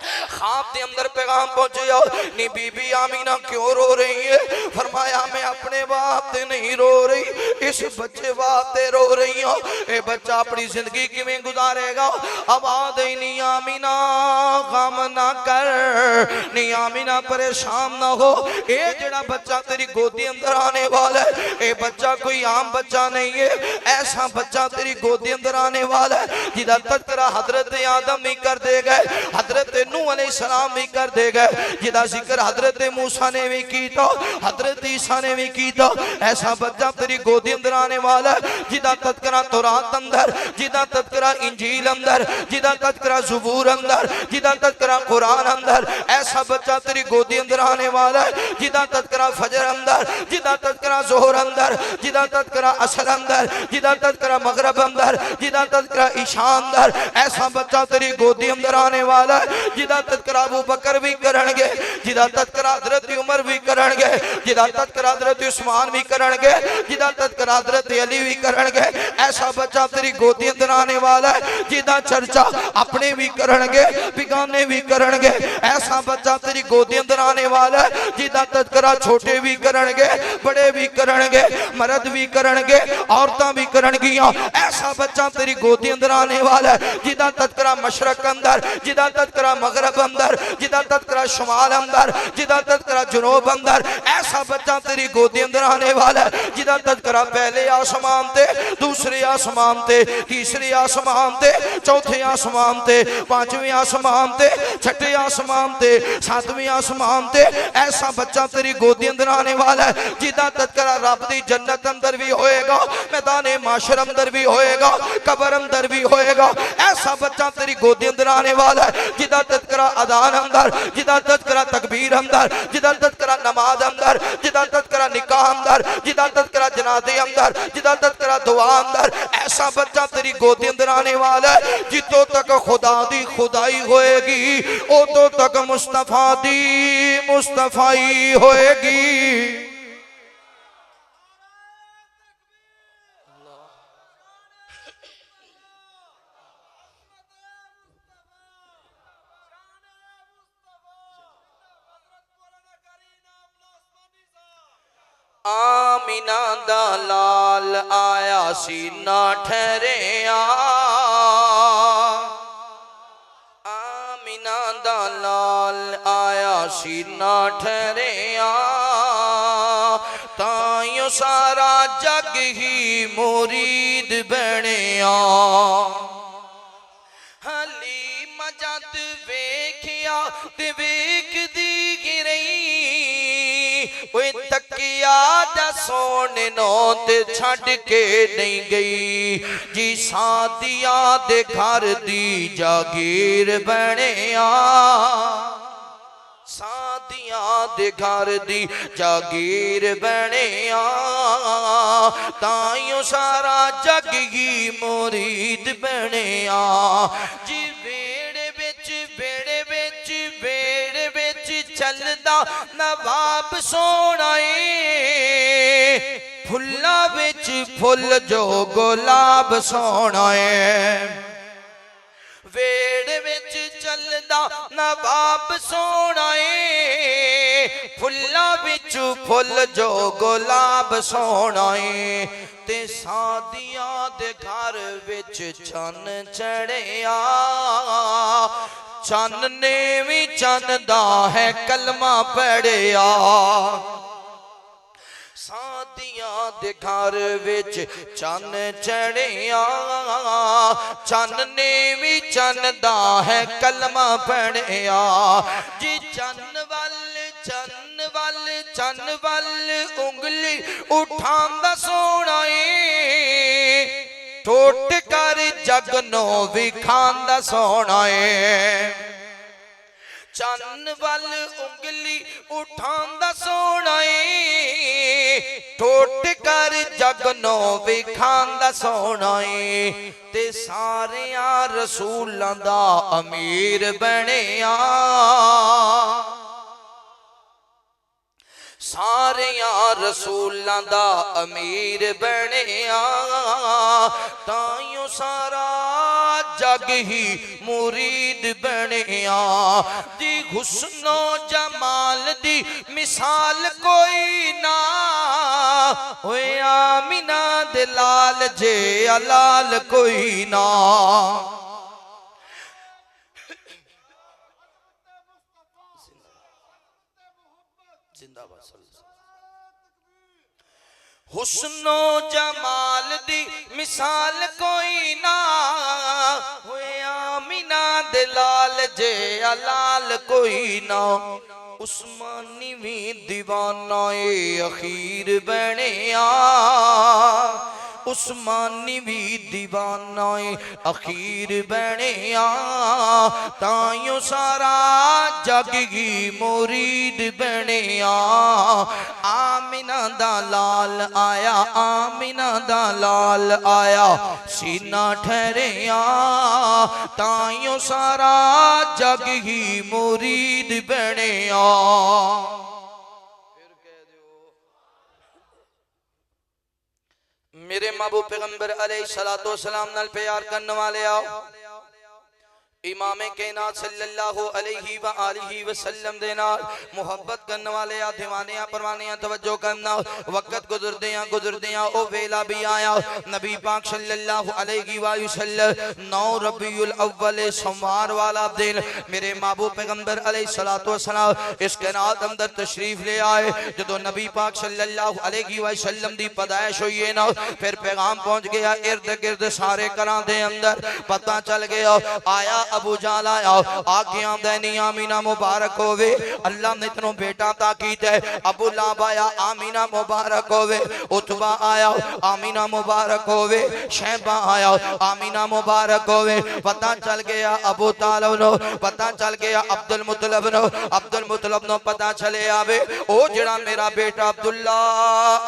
[SPEAKER 1] ख्वाब के अंदर पैगाम पहुंचे नी बीबी आमीना क्यों रो रही है। फरमाया मैं अपने बाप ते नहीं रो रही, इस बच्चे बाप ते रो रही हूं। ये बच्चा अपनी जिंदगी किवें गुजारेगा। आवाज ही नी आमीना गम ना कर, नी आमीना परेशान ना हो। ये जड़ा बच्चा तेरी गोदी अंदर आने वाला है ये बच्चा कोई आम बच्चा नहीं है। ऐसा बच्चा तेरी गोदी अंदर आने वाला है जिदा तज़किरा हजरत आदम भी कर दे गए, हजरत नूह अलैहिस्सलाम भी कर दे गए, जिदा जिक्र हजरत मूसा ने भी कीता, हजरत ईसा ने भी कीता। ऐसा बच्चा तेरी गोदी अंदर आने वाला है जिदा तज़किरा तौरात अंदर, जिदा तज़किरा इंजील अंदर, जिदा तज़किरा ज़बूर अंदर, जिदा तज़किरा कुरान अंदर। ऐसा बच्चा तेरी गोदी अंदर आने वाला है जिदा तज़किरा फजर अंदर, जिदा तज़किरा ज़ोहर अंदर, जिदा तज़किरा असर अंदर, जिदा तज़किरा मगरिब अंदर, जिदा तज़किरा इशा अंदर। ऐसा बच्चा तेरी गोदी अंदर आने वाला है जिदा तज़किरा अबू बकर भी करनगे, जिदा तज़किरा हज़रत उमर भी करनगे, जिदा तज़किरा हज़रत उस्मान भी करनगे, जिदा तज़किरा हज़रत अली भी करनगे। ऐसा बच्चा तेरी गोदी अंदर आने वाला है जिदा चर्चा अपने भी करनगे बिगाने भी करनगे। ऐसा बच्चा तेरी गोदी अंदर आने वाला है जिदा तज़किरा छोटे भी करनगे बड़े भी करनगे, मर्द भी करनगे औरतां भी करनगियां। ऐसा बच्चा तेरी गोदी अंदर आने वाला है जिदा तज़किरा मशरक अंदर, जिदा तज़किरा मगरब अंदर, जिदा तज़किरा शुमाल अंदर, जिदा तज़किरा जुनूब अंदर। ऐसा बच्चा तेरी गोदी अंदर आने वाला है जिदा तज़किरा पहले आसमान ते, दूसरे आसमान ते, तीसरे आसमान ते, चौथे आसमान ते, पांचवें आसमान ते, छठे आसमान ते, सातवें आसमान ते। ऐसा बच्चा तेरी गोदी अंदर आने वाला है जिदा तज़किरा रब दी जन्नत अंदर भी होएगा, मैदाने माशर अंदर भी होएगा, कब्र अंदर भी होएगा। ऐसा बच्चा तेरी गोदी अंदर आने वाला है जिदा तज़किरा अदान अंदर, जिदा तज़किरा तकबीर अंदर, जिदा तज़किरा नमाज अंदर, जिदा तज़किरा निकाह अंदर, जिदा तज़किरा जनाजे अंदर, जिदा तज़किरा दुआ अंदर। ऐसा बच्चा तेरी गोदी अंदर आने वाला है जितों तक खुदा दी खुदाई होएगी उतों तक मुस्तफा दी मुस्तफाई होएगी। आमीना दा लाल आया सीना ठहरिया, आमीना दा लाल आया सीना ठहरिया, ताइयों सारा जग ही मुरीद बनिया। हलीमा जद वेखिया ते वेखदी गिरई ओए तकिया दा सोने नो ते छड़ के नहीं गई जी सादिया दे घर दी जागीर बनिया, सादिया दे घर दी जागीर बनिया। ताइयों सारा जग ही मुरीद बनिया जी। बेड़े बिच बेड़े बिच बेड़े बिच चलदा नवाब सोना है, फुल्ला बिच फुल जो गुलाब सोना है। वेड़ विच चलदा नवाब सोना है, फुल्ला बिच फुल जो गुलाब सोना है। ते सादिया दे घर विच चन चढ़िया, चन ने भी चन दा है कलमा पढ़िया। सादिया दे घर विच चन चढ़िया, चन ने भी चन दा है कलमा पढ़िया जी। चन वल चन वल चन वल उंगली उठांदा सोना है, टोट कर जग नो विखांदा सोना है चन्न वल उंगली उठांदा सोना है टोट कर जग नो विखांदा सोना है ते सारिया रसूलां दा अमीर बनिया सारिया रसूलां दा अमीर बनिया ताइयों सारा जग ही मुरीद बनिया दी हुस्नो जमाल दी मिसाल कोई ना होए आमिना दे लाल जे अलाल कोई ना हुस्नो जमाल दी मिसाल कोई ना हुए आमिना दे लाल जे अलाल कोई ना उस्मानी भी दीवाना अखीर बनिया उस्मानी भी दीवाना अखीर बनिया ताइयों सारा जग ही मुरीद बनिया आमिना दा लाल आया आमिना दा लाल आया सीना ठहरिया ताइयों सारा जग ही मुरीद बनिया मेरे महबूब पैगंबर अलैहिस्सलातु वस्सलाम नाल प्यार करने वाले आओ इमाम कायनात सल्लल्लाहु अलैहि व आलिहि वसल्लम दे नाल मोहब्बत करने वाले आ दीवाने आ परवाने आ तवज्जो करना वक्त गुजरदे ओ वेला भी आया नबी पाक सल्लल्लाहु अलैहि वसल्लम 9 रबीउल अव्वल सोमवार वाला दिन मेरे महबूब पैगंबर अलैहिस्सलातु वस्सलाम इस कायनात अंदर तशरीफ ले आए जदों नबी पाक सल्लल्लाहु अलैहि वसल्लम दी पैदाइश हुई है ना फिर पैगाम पहुंच गया इर्द गिर्द सारे घरां दे अंदर पता चल गया आया अबू जाल आया आके आंदा नहीं आमीना मुबारक होवे अल्लाह ने इतनो बेटा ता कीता है अबू लाब आया आमीना मुबारक होवे उतबा आया आमीना मुबारक होवे शैबा आया आमीना मुबारक होवे पता चल गया अबू तालिब नो पता चल गया अब्दुल मुत्तलिब नो पता चले आवे ओ जेड़ा मेरा बेटा अब्दुल्ला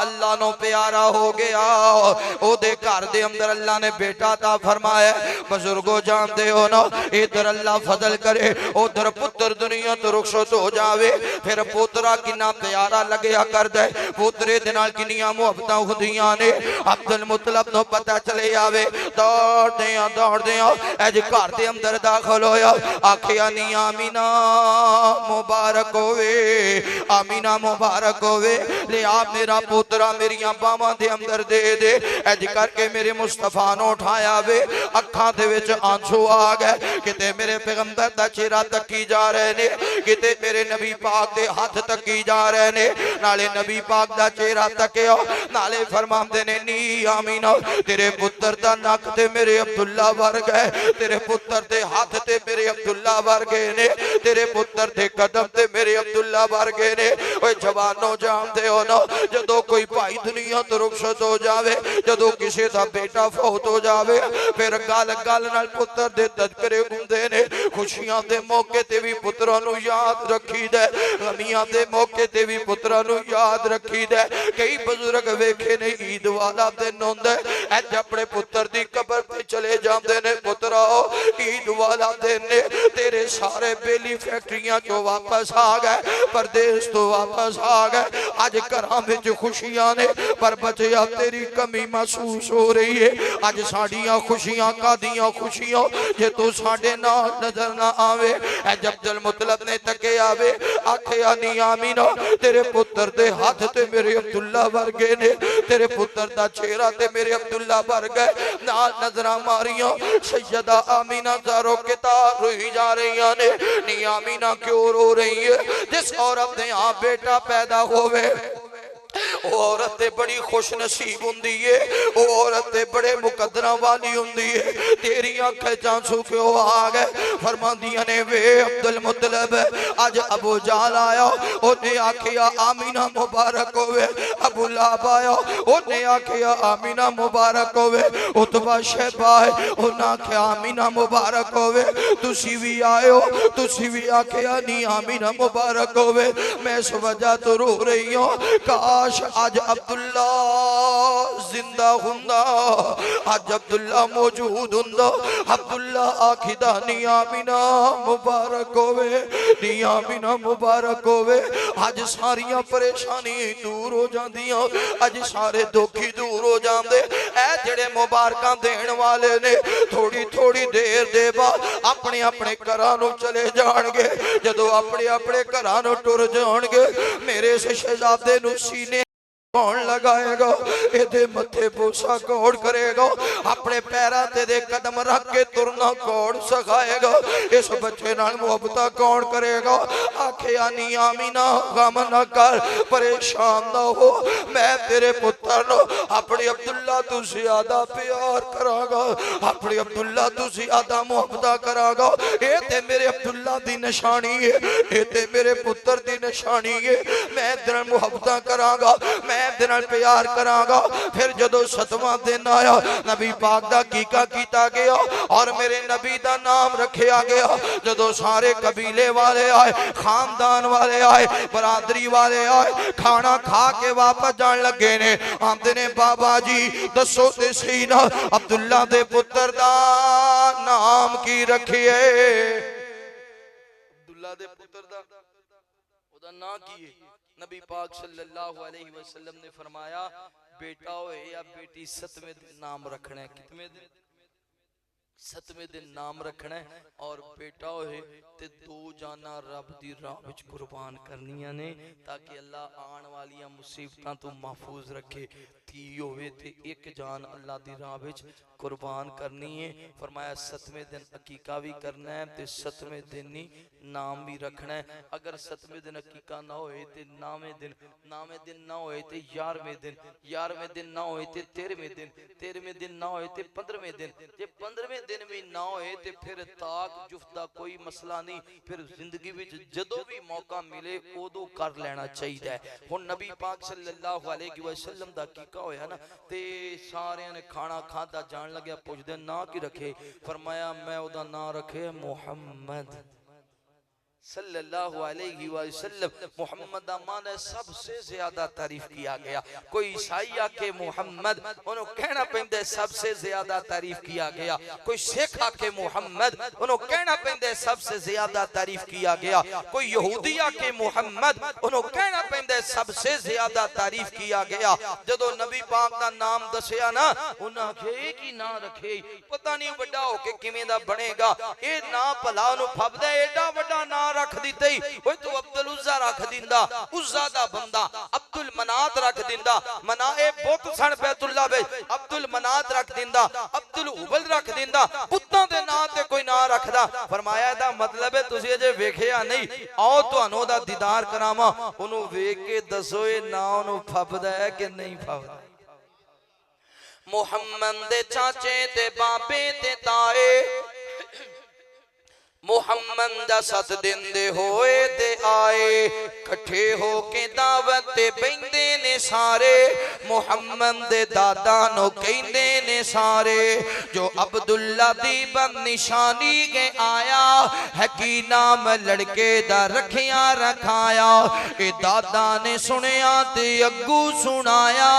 [SPEAKER 1] अल्लाह नो प्यारा हो गया ओदे घर दे अंदर अल्लाह ने बेटा ता फरमाया बुजुर्गो जानदे हो ना इधर अल्लाह फजल करे उधर पुत्र दुनिया तो रुखसत हो जावे फिर पुत्रा कितना प्यारा लगया कर दे पुत्रे दे नाल किनियां मुहब्बतां खुदियां ने अब्दुल मुत्तलिब नो पता चले आवे दौड़दे अज घर दे अंदर दाखिल होया आखिया नी आमीना मुबारक होवे आमीना मुबारक होवे ले आप मेरा पुत्रा मेरियां बावां दे अंदर दे दे अज करके मेरे मुस्तफा नो उठाया वे अखां दे विच आंसू आ गए किते मेरे पैगंबर दा चेहरा तकी जा रहे ने किते मेरे नबी पाक दे हाथ तकी जा रहे ने नाले नबी पाक दा चेहरा तकिया नाले फरमांदे ने नी आमीना तेरे पुत्र दा नक ते मेरे अब्दुल्ला वर्गा है तेरे पुत्र दे हाथ ते मेरे अब्दुल्ला वर्गे ने तेरे पुत्र दे कदम ते मेरे अब्दुल्ला वर्गे ने ओए जवानो जानदे हो ना जदों कोई भाई दुनिया तो रुखसत हो जावे जदों किसी दा बेटा फौत हो जावे फिर गल गल नाल पुत्र दे तज़किरे हुंदे ने खुशियां दे मौके ते भी पुत्रां नूं याद रखी दे गमियां दे मौके ते भी पुत्रां नूं याद रखी दे कई बुजुर्ग वेखे ने ईद वाला दिन हुंदा अज अपने पुत्र दी कबर ते चले जांदे ने पुत्रा ईद वाला दिन ने तेरे सारे बेली फैक्ट्रियां चों वापस आ गए परदेस तो वापस आ गए अज घरां विच खुशियां ने पर बच्चा तेरी कमी महसूस हो रही है अज साडियां खुशियां कादियां खुशियां जे तू साडे नाल नजर ना आवे अज अब्दुल मुत्तलिब ने तके आवे आखिया नी आमीना तेरे पुत्र दे हाथ ते मेरे अब्दुल्ला वर्गे ने तेरे पुत्र दा चेहरा ते मेरे अब्दुल्ला वर्गा नाल नजरां मारियां सैयदा आमीना ज़ारो किताब रोई जा रही ने नी आमीना क्यों रो रही है जिस औरत ने आप बेटा पैदा होवे वो औरत बड़ी खुश नसीब हुंदी है, वो औरत बड़े मुकद्दरा वाली हुंदी है। तेरी अखां च आंसू क्यों आ गए? फरमांदियां ने वे अब्दुल मुत्तलिब अज अबू जाल आया, उन्हें आखिया आमीना मुबारक होवे। अबू लाहब आया, उन्हें आखिया आमीना मुबारक होवे। उतबा शैबा है, उन्हें आखिया आमीना मुबारक होवे। तुसी भी आए हो, तुसी भी आखिया नी आमीना मुबारक होवे। मैं इस वजह तो रो रही हूँ, काश आज अब्दुल्ला जिंदा हुंदा, आज अब्दुल्ला मौजूद हुंदा। अब्दुल्ला आखिदा नी आमीना मुबारक होवे, नी आमीना मुबारक होवे। आज सारियां परेशानी दूर हो जांदियां, आज सारे दुखी दूर हो जांदे। ऐ जेड़े मुबारकां देण वाले ने थोड़ी थोड़ी देर दे बाद अपने अपने घरां नूं चले जाणगे। जदों अपने अपने घरां नूं टुर जाणगे, मेरे इस शहजादे नूं सीने कौन लगाएगा? एदे मथे बोसा कौन करेगा? अपने पैरों ते दे कदम रख के तुरना कौन सिखाएगा? इस बच्चे नाल मुहब्बत कौन करेगा? आखिया नी आमीना गम ना कर, परेशान ना हो, मैं तेरे पुत्र नो अपने अब्दुल्ला तू ज्यादा प्यार करांगा, अपने अब्दुल्ला तू ज्यादा मुहब्बत करांगा। ये ते मेरे अब्दुल्ला दी निशानी है, ये ते मेरे पुत्र दी निशानी है। मैं तेरे मुहब्बत करांगा, मैं प्यार करांगा। फिर जदों 7वां दिन आया, नबी पाक दा कीका कीता गया और मेरे नबी दा नाम रखा गया। जदों सारे कबीले वाले आए, खानदान वाले आए, बरादरी वाले आए, खाना खा के वापस जान लगे ने। आंदे ने बाबा जी दसो ते सही ना अब्दुल्ला दे पुत्र दा नाम की रखिए? अब्दुल्ला दे पुत्र दा ओदा नाम की है? नबी पाक सल्लल्लाहु अलैहि वसल्लम ने फरमाया, बेटा होए या बेटी 7वें दिन नाम रखना है। कितने दिन? 7वें दिन नाम रखना है। और बेटा होए ते 2 जाना रब दी राह विच कुर्बान करनियां ने, ताकि अल्लाह आने वाली मुसीबतां तो महफूज रखे। धी होवे ते 1 जान अल्लाह दी राह विच कुर्बान करनी है। फरमाया 7वें दिन अकीका भी करना है ते 7वें दिन ही नाम भी रखना है। अगर 7वें दिन अकीका ना होए ते 9वें दिन ना होए ते 11वें दिन, 11वें दिन ना होए ते 13वें दिन, 13वें दिन ना होए ते 15वें दिन, जे 15वें दिन भी ना होए ते फिर ताक जुफ्त दा कोई मसला नहीं। फिर जिंदगी विच जदों भी मौका मिले उदों कर लेना चाहिए। हुण नबी पाक सल्लल्लाहु अलैहि वसल्लम दा अकीका होया ना, ते सारियां ने खाना खादा, जान लग्या पुछदे ना की रखे? फरमाया मैं ओदा नाम रखे मुहम्मद सल्लल्लाहु अलैहि वसल्लम। मोहम्मद दा माने सबसे ज्यादा तारीफ किया गया। कोई ईसाई आके मोहम्मद, उन्होंने कहना पैंदा सबसे ज्यादा तारीफ किया गया। कोई सिख आके मोहम्मद, उन्होंने कहना पैंदा सबसे ज्यादा तारीफ किया गया। कोई यहूदी आके मोहम्मद, उन्होंने कहना पैंदा सबसे ज्यादा तारीफ किया गया। जदों नबी पाक दा नाम दसिया ना, उन्हां आखे की ना रखे, पता नहीं बड़ा होके किवें दा बनेगा। ए ना भला ओनू फबदा, एडा वड्डा ना रख दिते। ओए तू अब्दुल उज़्ज़ा रख दिंदा, उज़्ज़ा दा बंदा अब्दुल मनात रख दिंदा। मना ए बुत सन बैतुल्लाह वे, अब्दुल मनात रख दिंदा, अब्दुल हुबल रख दिंदा। पुत्तां दे नां ते कोई ना रखदा। फरमाया दा मतलब है तुसी अजे वेखिया नहीं, आओ तुहानू ओदा दीदार करावां, ओनू वेख के दसो ए ना ओनू फबदा है कि नहीं फबदा। मुहम्मद दे चाचे ते बाबे ते ताए मुहम्मद दा 7 दिन दे होए ते आए, कट्ठे होके दावत ते बैंदे ने सारे। मुहम्मद दे दादा नो कहंदे ने सारे, जो अब्दुल्ला दी बन निशानी के आया है की नाम लड़के दा रखिया रखाया। ए दादा ने सुनिया ते अग्गू सुनाया,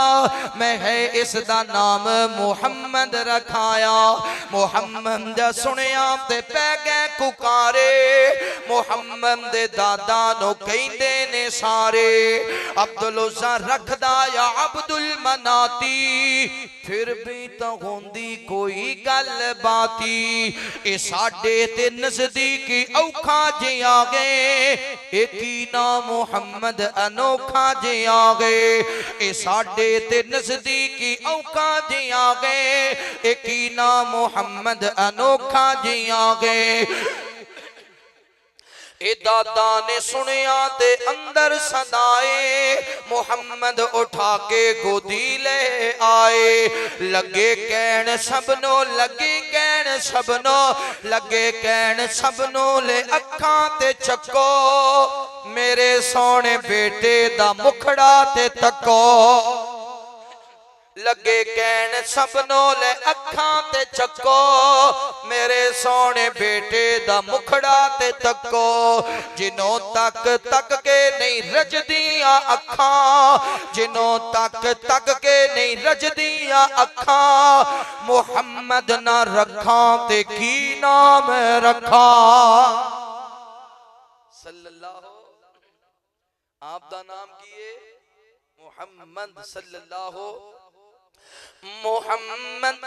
[SPEAKER 1] मैं है इस दा नाम मुहम्मद रखाया। मुहम्मद दा सुनिया ते पै गए पुकारे, मुहम्मद दे दादा नो कहंदे ने सारे। अब्दुल उज़्ज़ा रखदा या अब्दुल मनाती, फिर भी तो होंदी कोई गल बाती। ए साडे ते नजदीकी औखा जे आ गए, एक ही नाम मुहम्मद अनोखा जे आ गए। ए साडे ते नजदीकी औखा जे आ गए, एक ही नाम मुहम्मद अनोखा जे आ गए। ए दादा ने सुनिया ते अंदर सदाए मुहम्मद उठा के गोदी ले आए। लगे कहन सबनो, लगे कहन सबनो, लगे कहन सबनो ले अखां ते चको मेरे सोने बेटे दा मुखड़ा ते तको। लगे कहन सबनो ले अखां ते चको मेरे सोने बेटे दा मुखड़ा ते तको। जिन्हों तक तक के नहीं रजदियां अखां, जिन्हों तक तक के नहीं रजदियां अखां मुहम्मद ना रखा ते की नाम रखा। सल्लल्लाहु, आप दा नाम की है मुहम्मद सल्लल्लाहु। मुहम्मद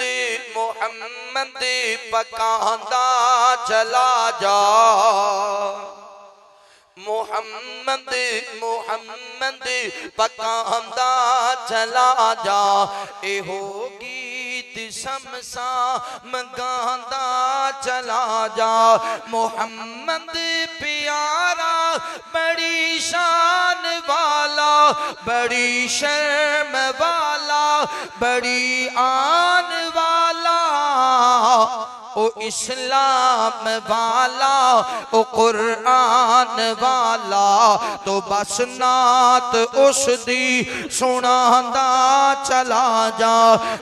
[SPEAKER 1] मुहम्मद पकांदा चला जा, मुहम्मद मुहम्मद पकांदा चला जा। ए होगी समसा मंगांदा चला जा। मुहम्मद प्यारा बड़ी शान वाला, बड़ी शर्म वाला, बड़ी आन वाला, ओ इस्लाम वाला, ओ कुरान वाला, तो बस नात उस दी सुनांदा चला जा।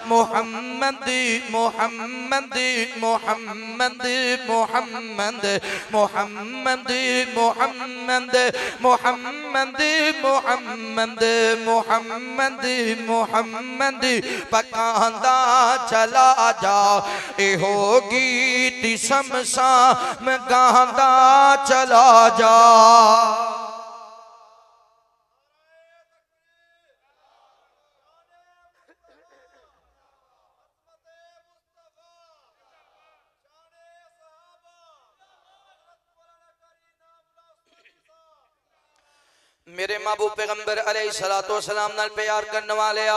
[SPEAKER 1] मुहम्मद मुहम्मद मुहम्मद मुहम्मद मुहम्मद मुहम्मद मुहम्मद मुहम्मद मुहम्मद मुहम्मद पकांदा चला जा। ए होगी समसा में गांदा चला जा। मेरे महबूब पैगंबर अलैहिस्सलातु वस्सलाम नाल प्यार करने वाले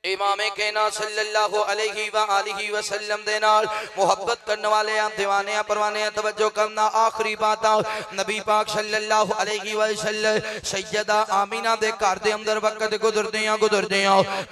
[SPEAKER 1] इमाम कहना सल्लल्लाहु अलैहि व आलिहि वसल्लम दे नाल मोहब्बत करने वाले दीवाने परवाने तवज्जो करना। आखिरी बात नबी पाक सल्लल्लाहु अलैहि वसल्लम सैयदा आमीना दे घर दे अंदर वक्त गुजरदे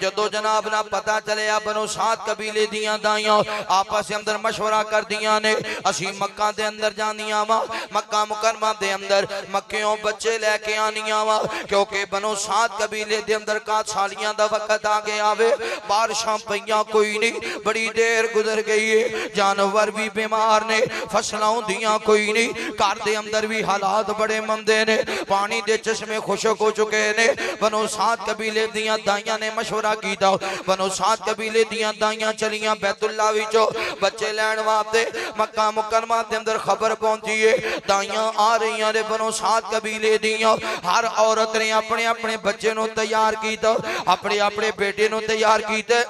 [SPEAKER 1] जदों जनाब ना पता चलिया बनो सात कबीले दियां दाइयां आपस अंदर मशवरा कर दियां ने असी मक्का दे अंदर जानियां वा, मक्का मुकरमा दे अंदर मक्कियों बच्चे लेके आनियां वा, क्योंकि बनो सात कबीले दे अंदर का सालियां दा वक्त आ गया। बारिशां पईयां कोई नहीं, बड़ी देर गुजर गई है, जानवर भी बीमार ने, फसलां होंदियां कोई नहीं, घर दे अंदर भी हालात बड़े मंदे ने, पानी दे चश्मे खुशक हो चुके ने। बनो सात कबीले दियां दाइयां ने मशवरा कीता, बनो सात कबीले दियां दाइयां चलियां बैतुल्ला विचों बच्चे लैण वास्ते। मक्का मुकरमा दे अंदर खबर पहुंची है दाइयां आ रही ने बनो सात कबीले दियां। हर औरत ने अपने अपने बच्चे नूं तैयार कीता, अपने अपने बेटे नूं तैयार कीते।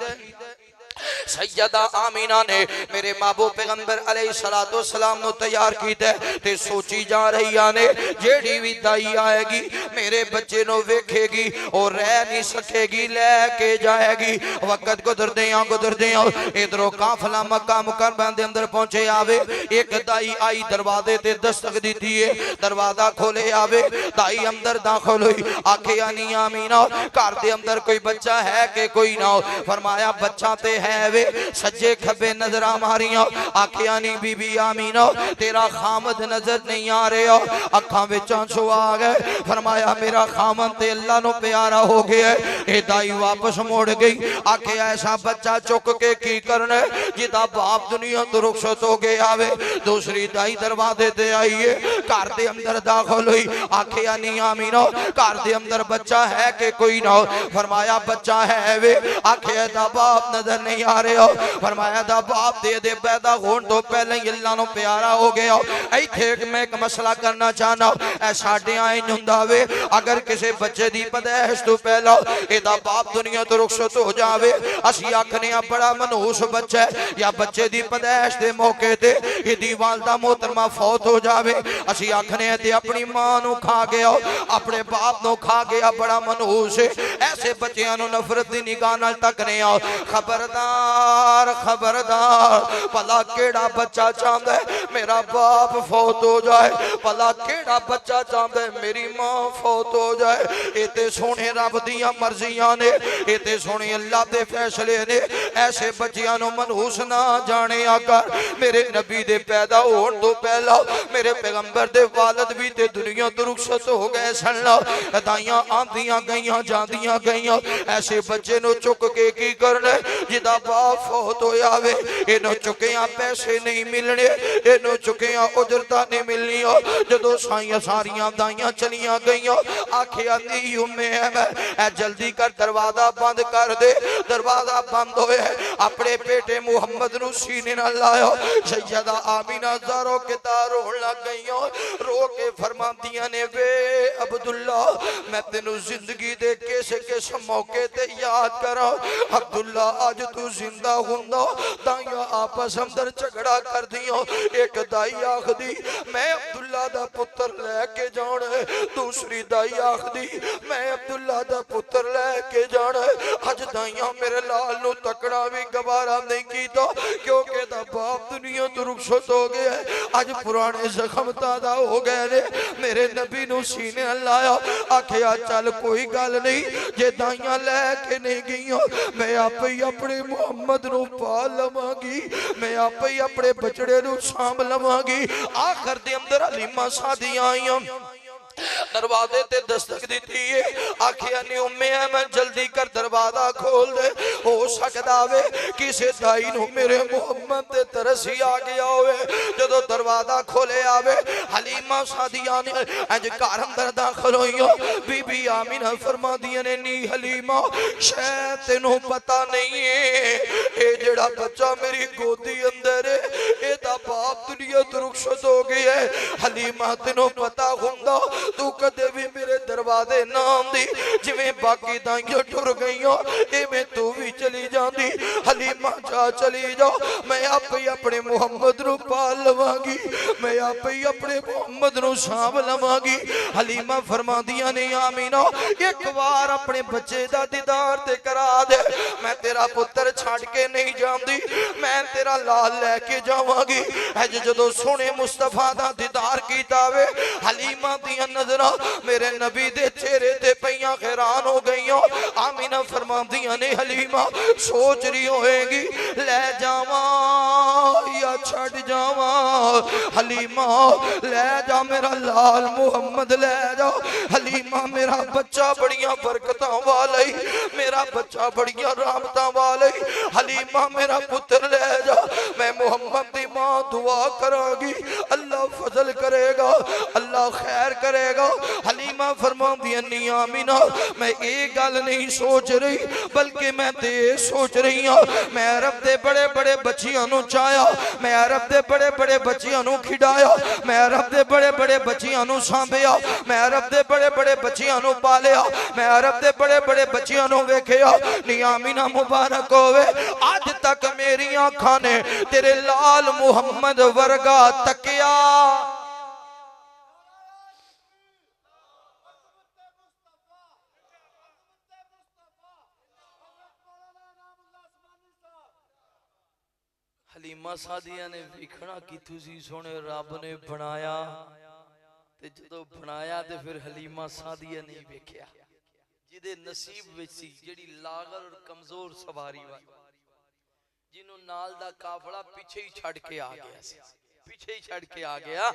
[SPEAKER 1] सैयदा आमीना ने मेरे महबूब पैगंबर अलैहिस्सलातु वस्सलाम नु तैयार कीता ते सोची जा रही ने जेड़ी भी दाई आएगी मेरे बच्चे नु वेखेगी और रह नहीं सकेगी, लेके जाएगी। वक्त गुजरदे इधरों काफिला मक्का मुकरमा दे अंदर पहुंचे आवे। एक दाई आई दरवाजे ते दस्तक दी है, दरवाजा खोले आवे, दाई अंदर दाखिल हुई, आखे आनी आमीना घर दे अंदर कोई बच्चा है कि कोई ना। फरमाया बच्चा ते है वे, सज्जे खब्बे नजरा मारियां, आखिया नी बीबी आमीना तेरा खामद नजर नहीं आ रहा, अखां विच आंसू आ गए। फरमाया मेरा खामद ते अल्लाह नु प्यारा हो गया। ए दाई वापस मुड़ गई, आखे ऐसा बच्चा चुक के की करना जिदा बाप दुनिया तो रुखसत हो गया वे। दूसरी दाई दरवाजे ते आई है, घर दे अंदर दाखिल हुई, आखिया नी आमीना घर दे अंदर बच्चा है कि कोई ना। फरमाया बच्चा है वे, आखे दा बाप नजर नहीं आ रहे हो। फरमाया दा बाप दे दे पैदा होने तो पहले ही अल्लाह नु प्यारा हो गया। इत्थे मैं एक मसला करना चाहना, ऐ साडे आई हुंदा वे अगर किसी बच्चे दी पैदाइश तो पहला एदा बाप दुनिया तो रुखसत हो जावे, असी आखने बड़ा मनहूस बच्चा है, या बच्चे दी पैदाइश दे मौके ते एदी वालदा मोहतरमा फौत हो जावे, असी आखने ते अपनी मां नु खा गया, अपने बाप नु खा गया, बड़ा मनहूस है। ऐसे बच्चों नु नफरत दी निगाह नाल तकने आ। खबरदार खबरदार, भला केड़ा बच्चा चाहता है मेरा बाप फौत हो जाए, भला केड़ा बच्चा चाहता है मेरी मां फौत हो जाए। ये ते सोने रब दियां मर्जियां ने, ये ते सोने अल्लाह दे फैसले ने। ऐसे बच्चियां नु मनहूस ना जाने आकर। मेरे नबी दे पैदा होने तो पहला मेरे पैगंबर दे वालिद भी ते दुनिया तो रुखसत हो गए सन। दाइयां आंदियां गईयां जांदियां गईयां। ऐसे बच्चे नु चुक के की करना, जिदा बाप फौत होया वे इनो चुकिया पैसे नहीं मिलने, इनो चुकिया उजरता नहीं मिलनी। जदों सारियां दाइयां चलियां गईयां, आखिया नी उम्मे है जल्दी कर दरवाजा बंद कर दे। दरवाजा बंद होया, अपने बेटे मुहम्मद नु सीने नाल लाया। सैयदा आमीना ज़ारो के तार रोन लग गईयां, रो के फरमांदियां ने वे अब्दुल्ला मैं तेनू जिंदगी दे किस मौके ते याद करा। अब्दुल्ला आज तू जिंदा हुंदा दाइयां आपस अंदर झगड़ा कर दियां। एक दाई आखदी मैं अब्दुल्ला दा पुत्र लेके जाना, दूसरी दाई आखदी मैं अब्दुल्ला दा पुत्र लेके जाना। अज दाइयां मेरे लाल नु तकड़ा भी गवारा नहीं कीता, क्योंकि दा बाप दुनिया तो रुखसत हो गया है। अज पुराने जख्म ताजा हो गए ने। मेरे नबी नु सीने लाया, आखिया चल कोई गल नहीं, जे दाइयां लैके नहीं गईयां मैं आपे ही अपने मुहम्मद नु पाल लवांगी, मैं आपे ही अपने बचड़े नु सांभ लवांगी। आखिर दे अंदर हलीमा सादियां आईयां, दरवाजे ते दस्तक दी है। आखिया नी उम्मे है मैं जल्दी कर दरवाजा खोल दे। हो सकदा वे किसे दाई नु मेरे मुहम्मद ते तरस ही आ गया होवे। जदों दरवाजा खोले आवे हलीमा सादिया ने अज घर अंदर दाखिल होइयो। बीबी आमीना फरमादियां ने नी हलीमा शायद तेनू पता नहीं है ए जेड़ा बच्चा मेरी गोदी अंदर है एदा बाप दुनिया तो रुखसत हो गया है। हलीमा तेनू पता हुंदा तू कदे भी मेरे दरवाजे ना आंदी, जिवें बाकी दाइयां टुर गईयां इवें तू भी चली जांदी। हलीमा जा चली जा, मैं आपे ही अपने मुहम्मद नु पाल लवांगी, मैं आपे ही अपने मुहम्मद नु सांभ लवांगी। हलीमा फरमादियां ने आमीना एक बार अपने बच्चे दा दीदार ते करा दे, मैं तेरा पुत्र छड़ के नहीं जांदी, मैं तेरा लाल लेके जावांगी। अज जदों सोने मुस्तफा दा दीदार कीता वे हलीमा दियां नजरां मेरे नबी दे चेहरे ते पईयां हैरान हो गईयां। आमीना फरमांदियां ने हलीमा सोच रही होएगी ले जावा या छड़ जावा। हलीमा ले जा मेरा लाल मुहम्मद ले जा। हलीमा मेरा बच्चा बड़ियां बरकतां वाला ही, मेरा बच्चा बड़ियां रहमतां वाला ही। हलीमा मेरा पुत्र ले जा, मैं मुहम्मद दी मां दुआ करांगी, अल्लाह फजल करेगा, अल्लाह खैर करेगा। हलीमा फरमांदियां नी आमीना मैं ये गल नहीं सोच रही, बल्कि मैं ते सोच रही हूं मैं अरब दे बड़े बड़े बच्चियां नु चाया, मैं अरब दे बड़े बड़े बच्चियां नु खिडाया, मैं अरब दे बड़े बड़े बच्चियां नु सांभिया, मैं अरब दे बड़े बड़े बच्चियां नु पालिया, मैं अरब दे बड़े बड़े बच्चियां नु वेखिया। नी आमीना मुबारक होवे आज तक मेरी आंखां ने तेरे लाल मुहम्मद वर्गा तकिया। हलीमा सादिया ने वेखना कि तुसी सोने रब ने बनाया ते जदों बनाया ते फिर हलीमा सादिया नहीं वेखिया जिदे नसीब विच सी जेड़ी लागर और कमजोर सवारी वाली, जिन्हों नाल दा काफला पीछे ही छड़ के आ गया सी, पीछे ही छड़ के आ गया,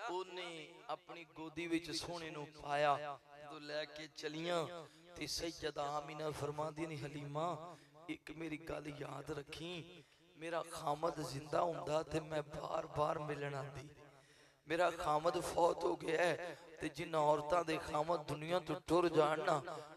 [SPEAKER 1] ओने अपनी गोदी विच सोने नु पाया। जदों लेके चलियां ते सैयदा आमीना फरमांदी ने हलीमा एक मेरी गल याद रखी, मेरा खामद जिंदा हुंदा ते मैं बार बार मिलन आंदी, मेरा खामद फौत हो गया है ते जिन औरतां दे खामद दुनिया तो टुर जाण ना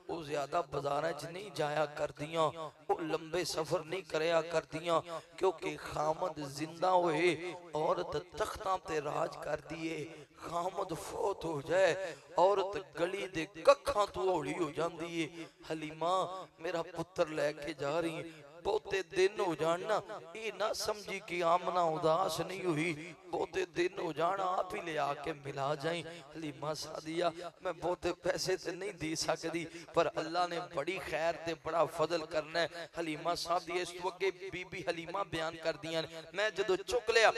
[SPEAKER 1] वो ज्यादा बाजारां च नहीं जाया करदियां, वो लंबे सफर नहीं करया करदियां, क्योंकि खामद जिंदा होए औरत तख्तां ते राज कर दिए, खामद फौत हो जाए औरत गली दे कखां तो हौली हो जांदी है। हलीमा मेरा पुत्र लेके जा रही, बहुते दिन हो जाना ये ना समझी कि आमना उदास नहीं हुई, बहुते दिन हो जाना आप ही ले आके मिला जाए। हलीमा सादिया मैं बहुते पैसे ते नहीं दे सकती, पर अल्लाह ने बड़ी खैर ते बड़ा फजल करना है। हलीमा सादिया इस तो अगे बीबी हलीमा बयान कर दियां, मैं जदों चुक लिया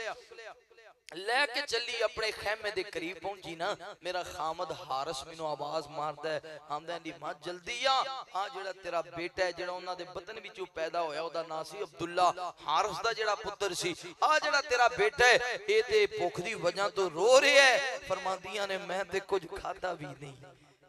[SPEAKER 1] लैके चली अपने खैमे दे करीब पहुंची ना, मेरा खामद हारिस मैनू आवाज मारदा है, आंदा नी मां जल्दी आ जेड़ा तेरा बेटा है जेड़ा उन्हां दे बतन विचों पैदा होया ओदा नाम सी अब्दुल्ला, हारिस दा जेड़ा पुत्र सी आ जेड़ा तेरा बेटा है ए ते भुख दी वजह तो रो रहा है। फरमांदियां ने मैं ते कुछ खाता भी नहीं,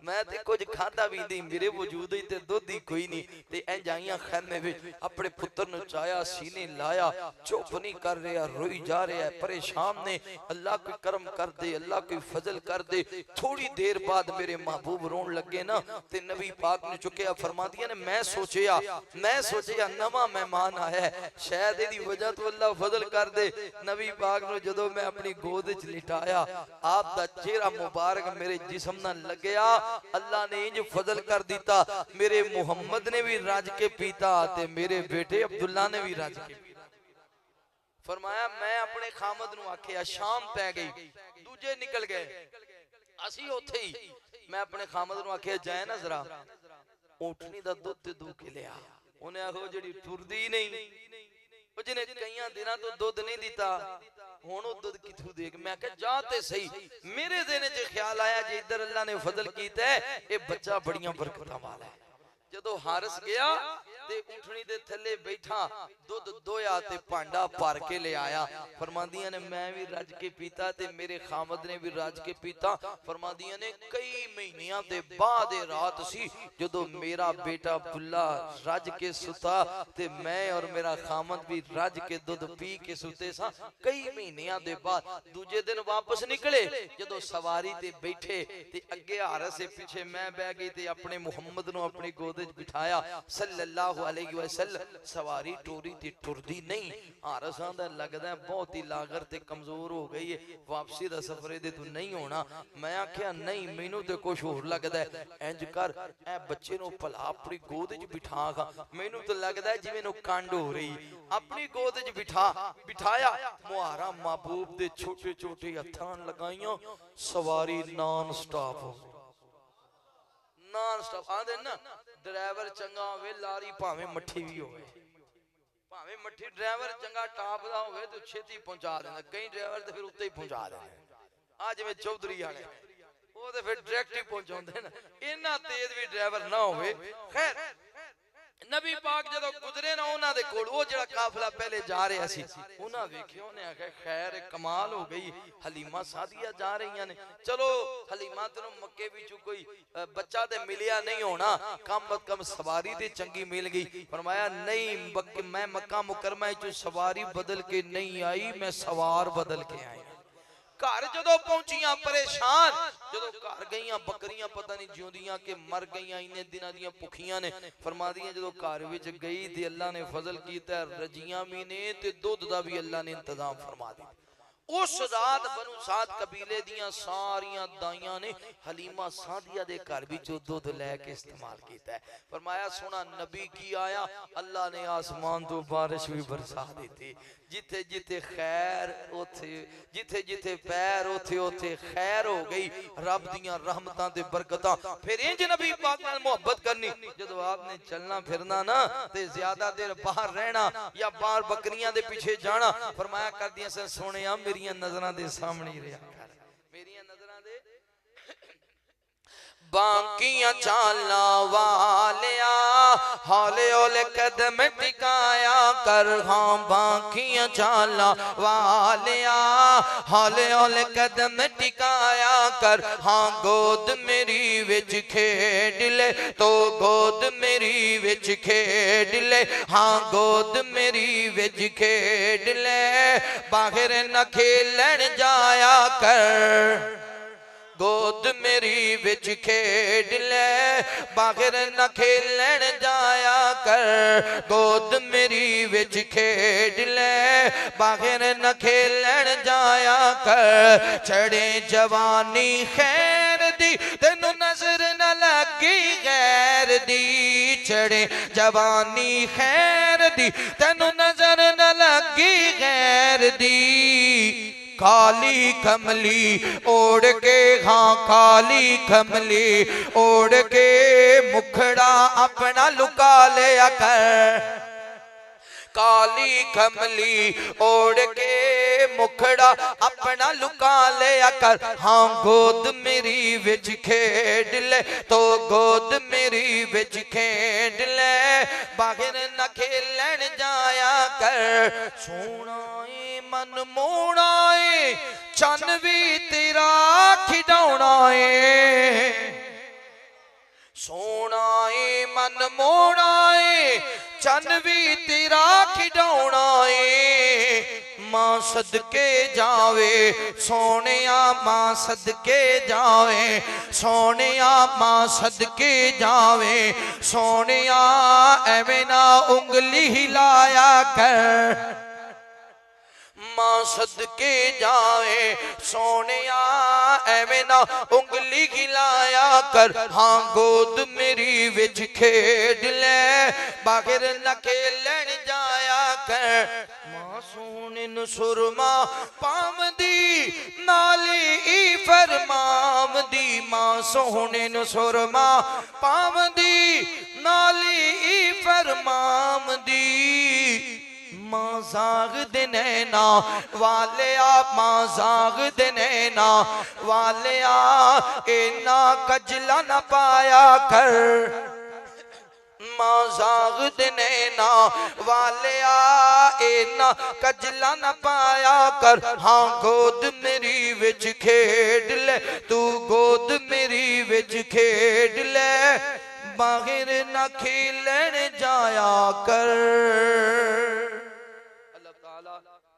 [SPEAKER 1] मैं ते कुछ खाता भी नहीं, मेरे वजूद ही ते दुध ही कोई नहीं। ते इंज आईयां खैमे विच अपने पुत्र नूं चाया, सीने लाया, चुप नहीं कर रहा, रोई जा रहा है, परेशान ने। अल्लाह कोई करम कर दे, अल्लाह कोई फजल कर दे। थोड़ी देर बाद मेरे महबूब रोन लगे ना, ते नबी पाक ने चुकिया। फरमादियां ने मैं सोचिया नवा मेहमान आया है, शायद इहदी वजह तो अल्लाह फजल कर दे। नबी पाक नूं जदों मैं अपनी गोद च लिटाया, आप दा चेहरा मुबारक मेरे जिस्म नाल लगया। अल्लाह ने इंज फजल कर दिता, मेरे मुहम्मद ने भी रज के पीता ते मेरे बेटे अब्दुल्ला ने भी रज के पीता। फरमाया मैं अपने खामद नूं आखिया, शाम पै गई, दूजे निकल गए, असी उत्थे ही। मैं अपने खामद नूं आखिया जाए ना जरा ऊठनी दा दुध ते दू के लिया। उन्हें आखो जिहड़ी टुरदी नहीं, जिन्हें कई दिनों तो दुध नहीं दिता, हुण वो दुध किथों दे। मैं कहा जा ते सही। मेरे दिन च ख्याल आया जे इधर अल्लाह ने फजल कीता है, ये बच्चा बड़ियां बरकतां वाला है। जदों हारिस गया ते उठनी दे थले बैठा, दुध दोया ते भांडा भर के ले आया। फरमांदियां ने मैं भी रज के पीता ते मेरे खामद ने भी रज के पीता। फरमांदियां ने कई महीनियां दे बाद रात सी जदों मेरा बेटा अब्दुल्ला रज के सुता ते मैं और मेरा खामद भी रज के दुध पी के सुते सा। कई महीनियां दे बाद दूजे दिन वापस निकले, जदों सवारी ते बैठे ते अगे हारिस से पीछे मैं बह गई ते अपने मुहम्मद नूं अपनी गोद विच बिठाया सल्लल्लाहु अलैहि वसल्लम। सवारी टोरी ते टुरदी नहीं। हारिस आंदा लगदा बहुत ही लागर ते कमजोर हो गई है, वापसी दा सफर इहदे तो नहीं होना। मैं आख्या नहीं, मैनू ते कुछ होर लगदा है, इंज कर ए बच्चे नूं भला अपनी गोद च बिठा खा। मैनू तो लगदा है जिवें नूं कंड हो रही, अपनी गोद च बिठाया। मुहारा महबूब दे छोटे छोटे हत्थां लगाइयां, सवारी नॉन स्टॉप हो गई। नॉन स्टॉप आंदे ना ड्राइवर चंगा होवे, लारी भावें मट्ठी भी होवे, भावें मट्ठी ड्राइवर चंगा टाप दा होवे तो छेती पहुंचा देंदा। कई ड्राइवर तो फिर उत्ते ही पहुंचा देंदे। आ जिवें चौधरी वाले वो तो फिर डायरेक्ट ही पहुंचाउंदे ना, इन्ना तेज भी ड्राइवर ना होवे। खैर नबी पाक जदों गुजरे ना उन्हां दे कोल, वो जेड़ा काफिला पहले जा रहा सी, उन्हां वेखिया, उन्हें आख्या खैर कमाल हो गई, हलीमा सादिया जा रही ने। चलो हलीमा तेनों मक्के विचों कोई बच्चा ते मिलिया नहीं होना, कम अज कम सवारी ते चंगी मिल गई। फरमाया नहीं, मैं मक्का मुकरमा चों सवारी बदल के नहीं आई, मैं सवार बदल के आई। घर जदों पहुंचियां परेशान, जदों घर गईयां बकरियां पता नहीं जिउंदियां के मर गईयां, इन्ने दिनां दियां भुखियां ने। फरमादियां जदों घर विच गई ते अल्लाह ने फजल कीता, रजियां भी ने ते दुध दा भी अल्लाह ने इंतजाम फरमा दिया। उस रात बनु साद कबीले दियां सारियां दाइयां ने हलीमा सादिया दे घर विचों दुध लैके इस्तेमाल कीता है। फरमाया सोना नबी की आया, अल्लाह ने आसमान तो बारिश भी बरसा दी। जिथे जिथे खैर उथे, जिथे जिथे पैर उथे उथे खैर हो गई, रब दियां रहमतां ते बरकतां। फिर इंज नबी पाक नाल मोहब्बत करनी, जदों आपने चलना फिरना ना ते ज्यादा देर बाहर रहना या बाहर बकरियां दे पीछे जाना। फरमाया कर दियां सन सोहणिया मेरियां नजरां दे सामने ही रहा कर, मेरियां नजरां दे बाकियां चाला वालिया हौले हौले कदम टिकाया कर। हाँ बाकियां चाला वालिया हौले हौले कदम टिकाया कर। हाँ गोद मेरी विच खेड ले तो गोद मेरी विच खेड ले। हाँ गोद मेरी विच खेड ले, बाहर न खेलन जाया कर। गोद मेरी विच खेड ले, बाहर न खेलन जाया कर। गोद मेरी विच खेड ले, बाहर न खेलन जाया कर। चढ़े जवानी खैर दी तेनू नजर न लगी गैर दी। चढ़े जवानी खैर दी तेनू नजर न लगी गैर दी। काली कमली ओढ़ के, हाँ काली कमली ओढ़ के मुखड़ा अपना लुका लिया कर। काली कमली ओढ़ के मुखड़ा अपना लुका लिया कर। हाँ गोद मेरी विच खेड ले तो गोद मेरी विच खेड ले, बाहर न खेलन जाया कर। सोना ए मन मोड़ा ए चन भी तेरा खिडौना ए, सोना ए मन मोड़ा ए चन भी तेरा खिडौना ए। मां सदके जावे सोनिया मां सदके जावे सोनिया मां सदके जावे सोनिया, एवें ना उंगली हिलाया कर। मां सदके जावे सोनिया एवें ना उंगली हिलाया कर। हाँ गोद मेरी विच खेड ले बाहर न खेलन जाया कर। मां सोने नु सुरमा पावदी नाली ई फरमावदी, मां सोने नु सुरमा पावदी नाली ई फरमावदी। मां जाग दे नैना वालिया मां जाग दे नैना वालिया, इना कजला न पाया कर। मां जाग दे नैना वालिया इना कजला न पाया कर। हाँ गोद मेरी विच खेड ले तू गोद मेरी विच खेड ले, बाहर न खेलन जाया कर।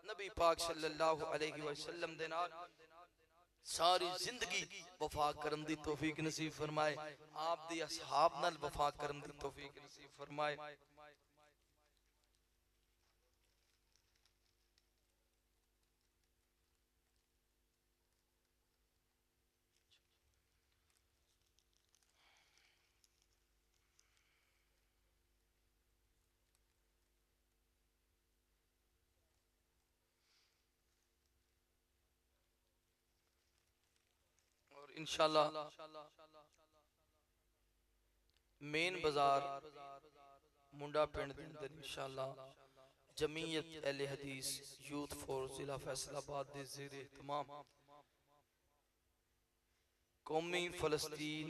[SPEAKER 1] नबी पाक सल्लल्लाहु अलैहि वसल्लम दे नाल सारी जिंदगी वफा करन दी तौफीक नसीब फरमाए। आप दी असहाब नाल वफा करन दी तौफीक नसीब फरमाए। और इंशाल्लाह मेन बाजार मुंडा पिंड दे अंदर इंशाल्लाह जमीयत अहले हदीस यूथ फोर्स जिला फैसलाबाद दे ज़ेरे तमाम कौमी फलस्तीन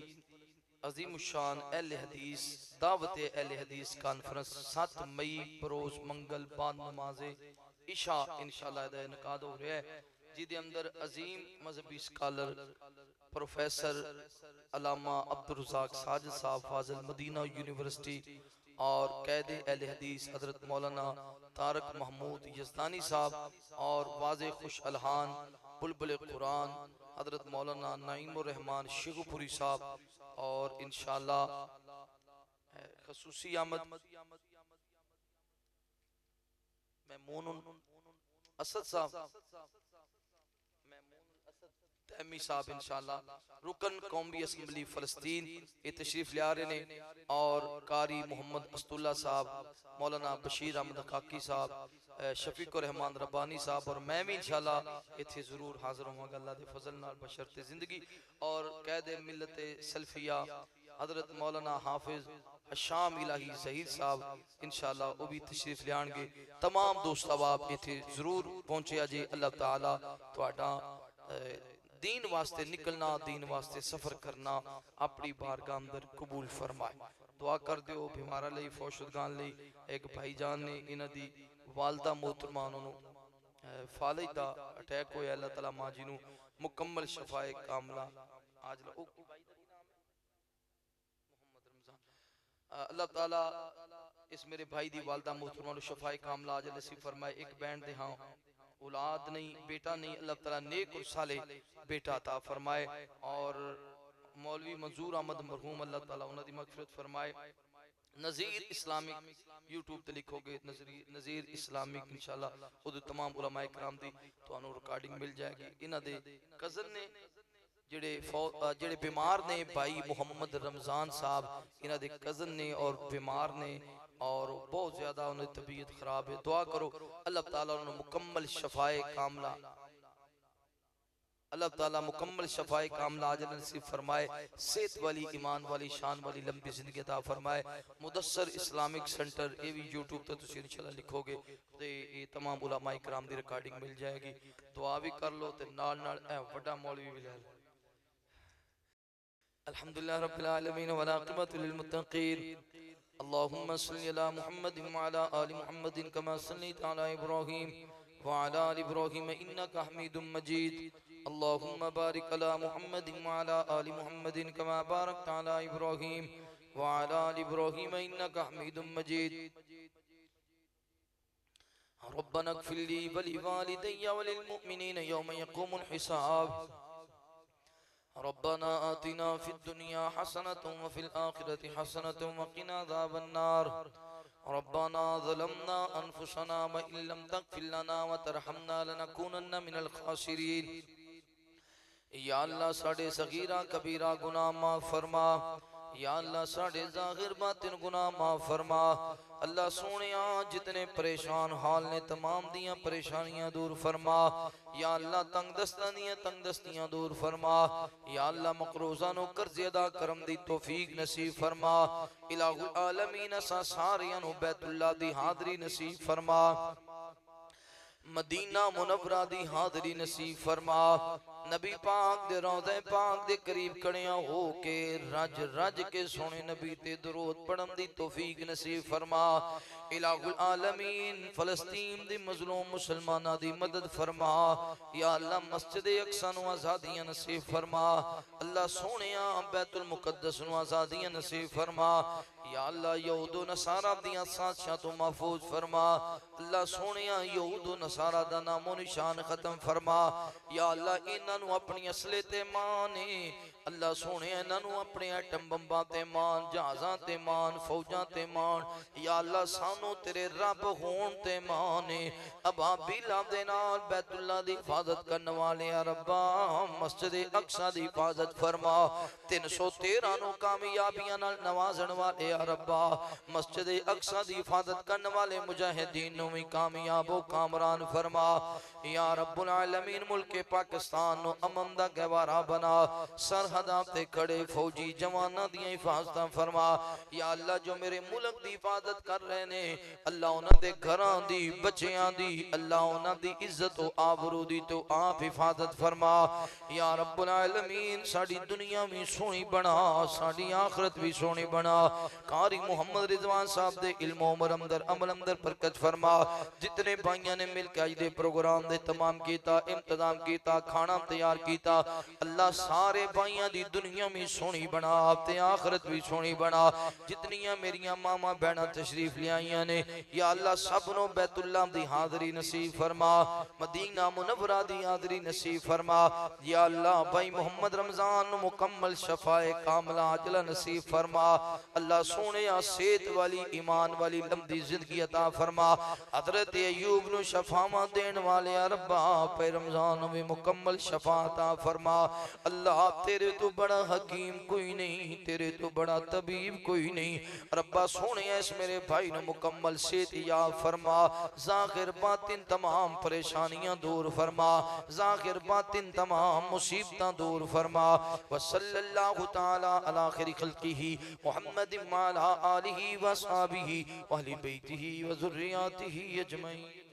[SPEAKER 1] अजीमुशान अहले हदीस दावत अहले हदीस कॉन्फ्रेंस 7 मई बरोज मंगल बाद नमाज़े इशा इंशाल्लाह दा इनकाद हो रहा है, जिदे अंदर अजीम मजहबी स्कॉलर प्रोफेसर अल्लामा अब्दुल रज़ाक साजिद साहब फाजिल मदीना यूनिवर्सिटी और कैद अहले हदीस हजरत मौलाना तारक महमूद यज़दानी साहब और वाज़े खुश अलहान बुलबुल कुरान हजरत मौलाना नईमुर रहमान शेखुपुरी साहब और इंशाल्लाह खसूसी आमद महमून असद साहब तैमी साहब इंशाल्लाह रुकन कौमी असम्बली फलस्तीन ये तशरीफ ले आ रहे ने, और कारी मोहम्मद अस्तुल्ला साहब मौलाना बशीर अहमद काकी साहब शफीकुर रहमान रब्बानी साहब और मैं भी इंशाल्लाह इत्थे जरूर हाजिर होवांगा अल्लाह दे फजल नाल बशर्ते जिंदगी। और कैद मिलत सल्फिया हजरत मौलाना हाफिज शाम इलाही ज़हीर साहब इंशाल्लाह वो भी तशरीफ ले आएंगे। तमाम दोस्त अहबाब इत्थे जरूर पहुंचे जे। अल्लाह ताला तुहाडा दीन वास्ते निकलना दीन वास्ते सफर करना अपनी बारगाह अंदर कबूल फरमाए। दुआ कर दियो बीमारा लई फौशदगान लई। एक भाईजान ने इन्हां दी वालदा मोहतरमा उन्होंने फालिज दा अटैक होया, अल्लाह ताला मां जी नू मुकम्मल शफाए कामला आज अल्लाह ताला इस मेरे भाई दी वालदा मोहतरमा नू शफाए कामला आज नसीब फरमाए। एक बैंड दे हां औलाद नहीं बेटा नहीं, अल्लाह ताला नेक और साले बेटा अता फरमाए। और मौलवी मंजूर अहमद मरहूम अल्लाह ताला उन्हां दी मगफिरत फरमाए। नज़ीर इस्लामिक यूट्यूब ते लिखोगे नज़ीर इस्लामिक इंशाल्लाह उहदे तमाम उलमा इकराम दी तुहानू रिकॉर्डिंग मिल जाएगी। इन्हां दे कज़न ने जेड़े बीमार ने भाई मोहम्मद रमजान साहब इन्हां दे कज़न ने और बीमार ने और बहुत ज्यादा उन्हें तबीयत खराब है। दुआ करो अल्लाह ताला उन्हें मुकम्मल शफाए कामला अल्लाह ताला मुकम्मल शफाए कामला अजल नसीब फरमाए, सेहत वाली, ईमान वाली, शान वाली लंबी जिंदगी अता फरमाए। मुदस्सर इस्लामिक सेंटर ये भी यूट्यूब पर तुसीं इंशाअल्लाह लिखोगे तो ये तमाम उलमा इकराम दी रिकॉर्डिंग मिल जाएगी। दुआ भी कर लो ते नाल नाल ए वड्डा मौलवी भी ले लो। अल्हम्दुलिल्लाह रब्बिल आलमीन वल आक़िबतु लिल मुत्तक़ीन। अल्लाहुम्मा सल्लि अला मुहम्मदिन व अला आलि मुहम्मदिन कमा सल्लैता अला इब्राहीम व अला आलि इब्राहीम इन्नका हमीदुम मजीद। अल्लाहुम्मा बारिक अला मुहम्मदिन व अला आलि मुहम्मदिन कमा बारकता अला इब्राहीम व अला आलि इब्राहीम इन्नका हमीदुम मजीद। रब्बना इग़फिर ली व लिवालिदैया व लिलमुमिनीना यौम यक़ूमुल हिसाब। रब्बना आतिना फिद दुनिया हसनतुम व फिल आखिरति हसनतुम व क़िना अज़ाबन्नार। रब्बना ज़लमना अनफुसना व इन लम तग़फिर लना व तरहमना लनकूनन्न मिनल खासिरीन। या अल्लाह साडे सगीरा कबीरा गुनाह माफ फरमा। या अल्लाह साडे ज़ाहिर बातिन गुनाह माफ फरमा। अल्लाह सोनिया जितने परेशान हाल ने तमाम दियां परेशानियां दूर फरमा। या अल्लाह तंग दस्तियां दूर फरमा। या अल्लाह मकरूज़ा नु कर्ज़ अदा करम दी तौफीक नसीब फरमा। इलाहुल आलमीन असां सारियां नु बैतुल्लाह दी हाज़री नसीब फरमा। मदीना मुनव्वरा दी हाज़री नसीब फरमा। नबी पाक दे रौज़े पाक दे करीब खड़िया हो के रज रज के सोने नबी ते दुरूद पढ़न दी तौफीक नसीब फरमा। इलाहुल आलमीन फ़लस्तीन दी मज़लूम मुसलमाना दी मदद फरमा। या अल्लाह मस्जिद अक्सा नु आज़ादियां नसीब फरमा। अल्लाह सोनिया बैतुल मुक़द्दस नु आज़ादियां नसीब फरमा। या अल्लाह यहूदो नसारा दियां साज़िशां तो महफूज फरमा। अल्लाह सोनिया यहूदो नसारा दा नामो निशान खत्म फरमा। या अल्लाह इन्हां नू अपनी असले ते मान है। अल्लाह सोने इन्हां नू अपने एटम बंबां ते मान, जहाज़ां ते मान, फौजां ते मान। या अल्लाह सानू तेरे रब होण ते मान है। अबाबीला दे नाल बैतुल्लाह दी हिफाजत करने वाले या रब्बा मस्जिद अक्सा दी हिफाजत फरमा। 313 नू कामयाबियां नाल नवाजण वाले या रब्बा मस्जिद अक्सा दी हिफाजत करने वाले मुजाहिदीन नू भी कामयाब व कामरान फरमा। या रब्बुल आलमीन मुल्क पाकिस्तान नु अमन दा गवारा बना। सरहदां ते खड़े फौजी जवानां दी हिफाजत फरमा। या अल्लाह जो मेरे मुल्क दी हिफाजत कर रहे ने अल्लाह उन्हां दे घरां दी, बच्चियां दी, अल्लाह उन्हां दी इज्जत व आबरू दी तो आप हिफाजत फरमा। या रब्बुल आलमीन साडी दुनिया भी सोहनी बना, साडी आखिरत भी सोहनी बना। कारी मुहम्मद रिजवान साहब दे इल्म उमर अंदर अमल अंदर बरकत फरमा। जितने भाइयों ने मिलकर आज दे प्रोग्राम दे तमाम कीता, इंतजाम कीता, खाना तैयार कीता, अल्लाह सारे भाइयों दी दुनिया में सोहनी बना ते आखिरत भी सोहनी बना। जितनियां मेरियां मामा बहना तशरीफ लियाइयां ने या अल्लाह सबनो बैतुल्लाह दी हाज़री नसीब फरमा। मदीना मुनव्वरा दी हाज़री नसीब फरमा। या अल्लाह भाई मोहम्मद रमजान मुकम्मल शफाए कामला अजला नसीब फरमा। अल्लाह सोने सेहत वाली, ईमान वाली लंबी जिंदगी अता फरमा। हजरत अयूब नु शफावा देन वाले या रब्बा पे रमजान में मुकम्मल शफाता फरमा। अल्लाह तेरे तो बड़ा हकीम कोई नहीं, तेरे तो बड़ा तबीब कोई नहीं। रब्बा सोने इस मेरे भाई ने मुकम्मल सेहत याब फरमा। ज़ाहिर बातिन तमाम परेशानियां दूर फरमा। ज़ाहिर बातिन तमाम मुसीबतां दूर फरमा। व सल्लल्लाहु तआला अला खैरि खल्क़िही मुहम्मदिन व अला आलिही व अस्हाबिही व अहलि बैतिही व ज़ुर्रिय्यतिही अजमईन।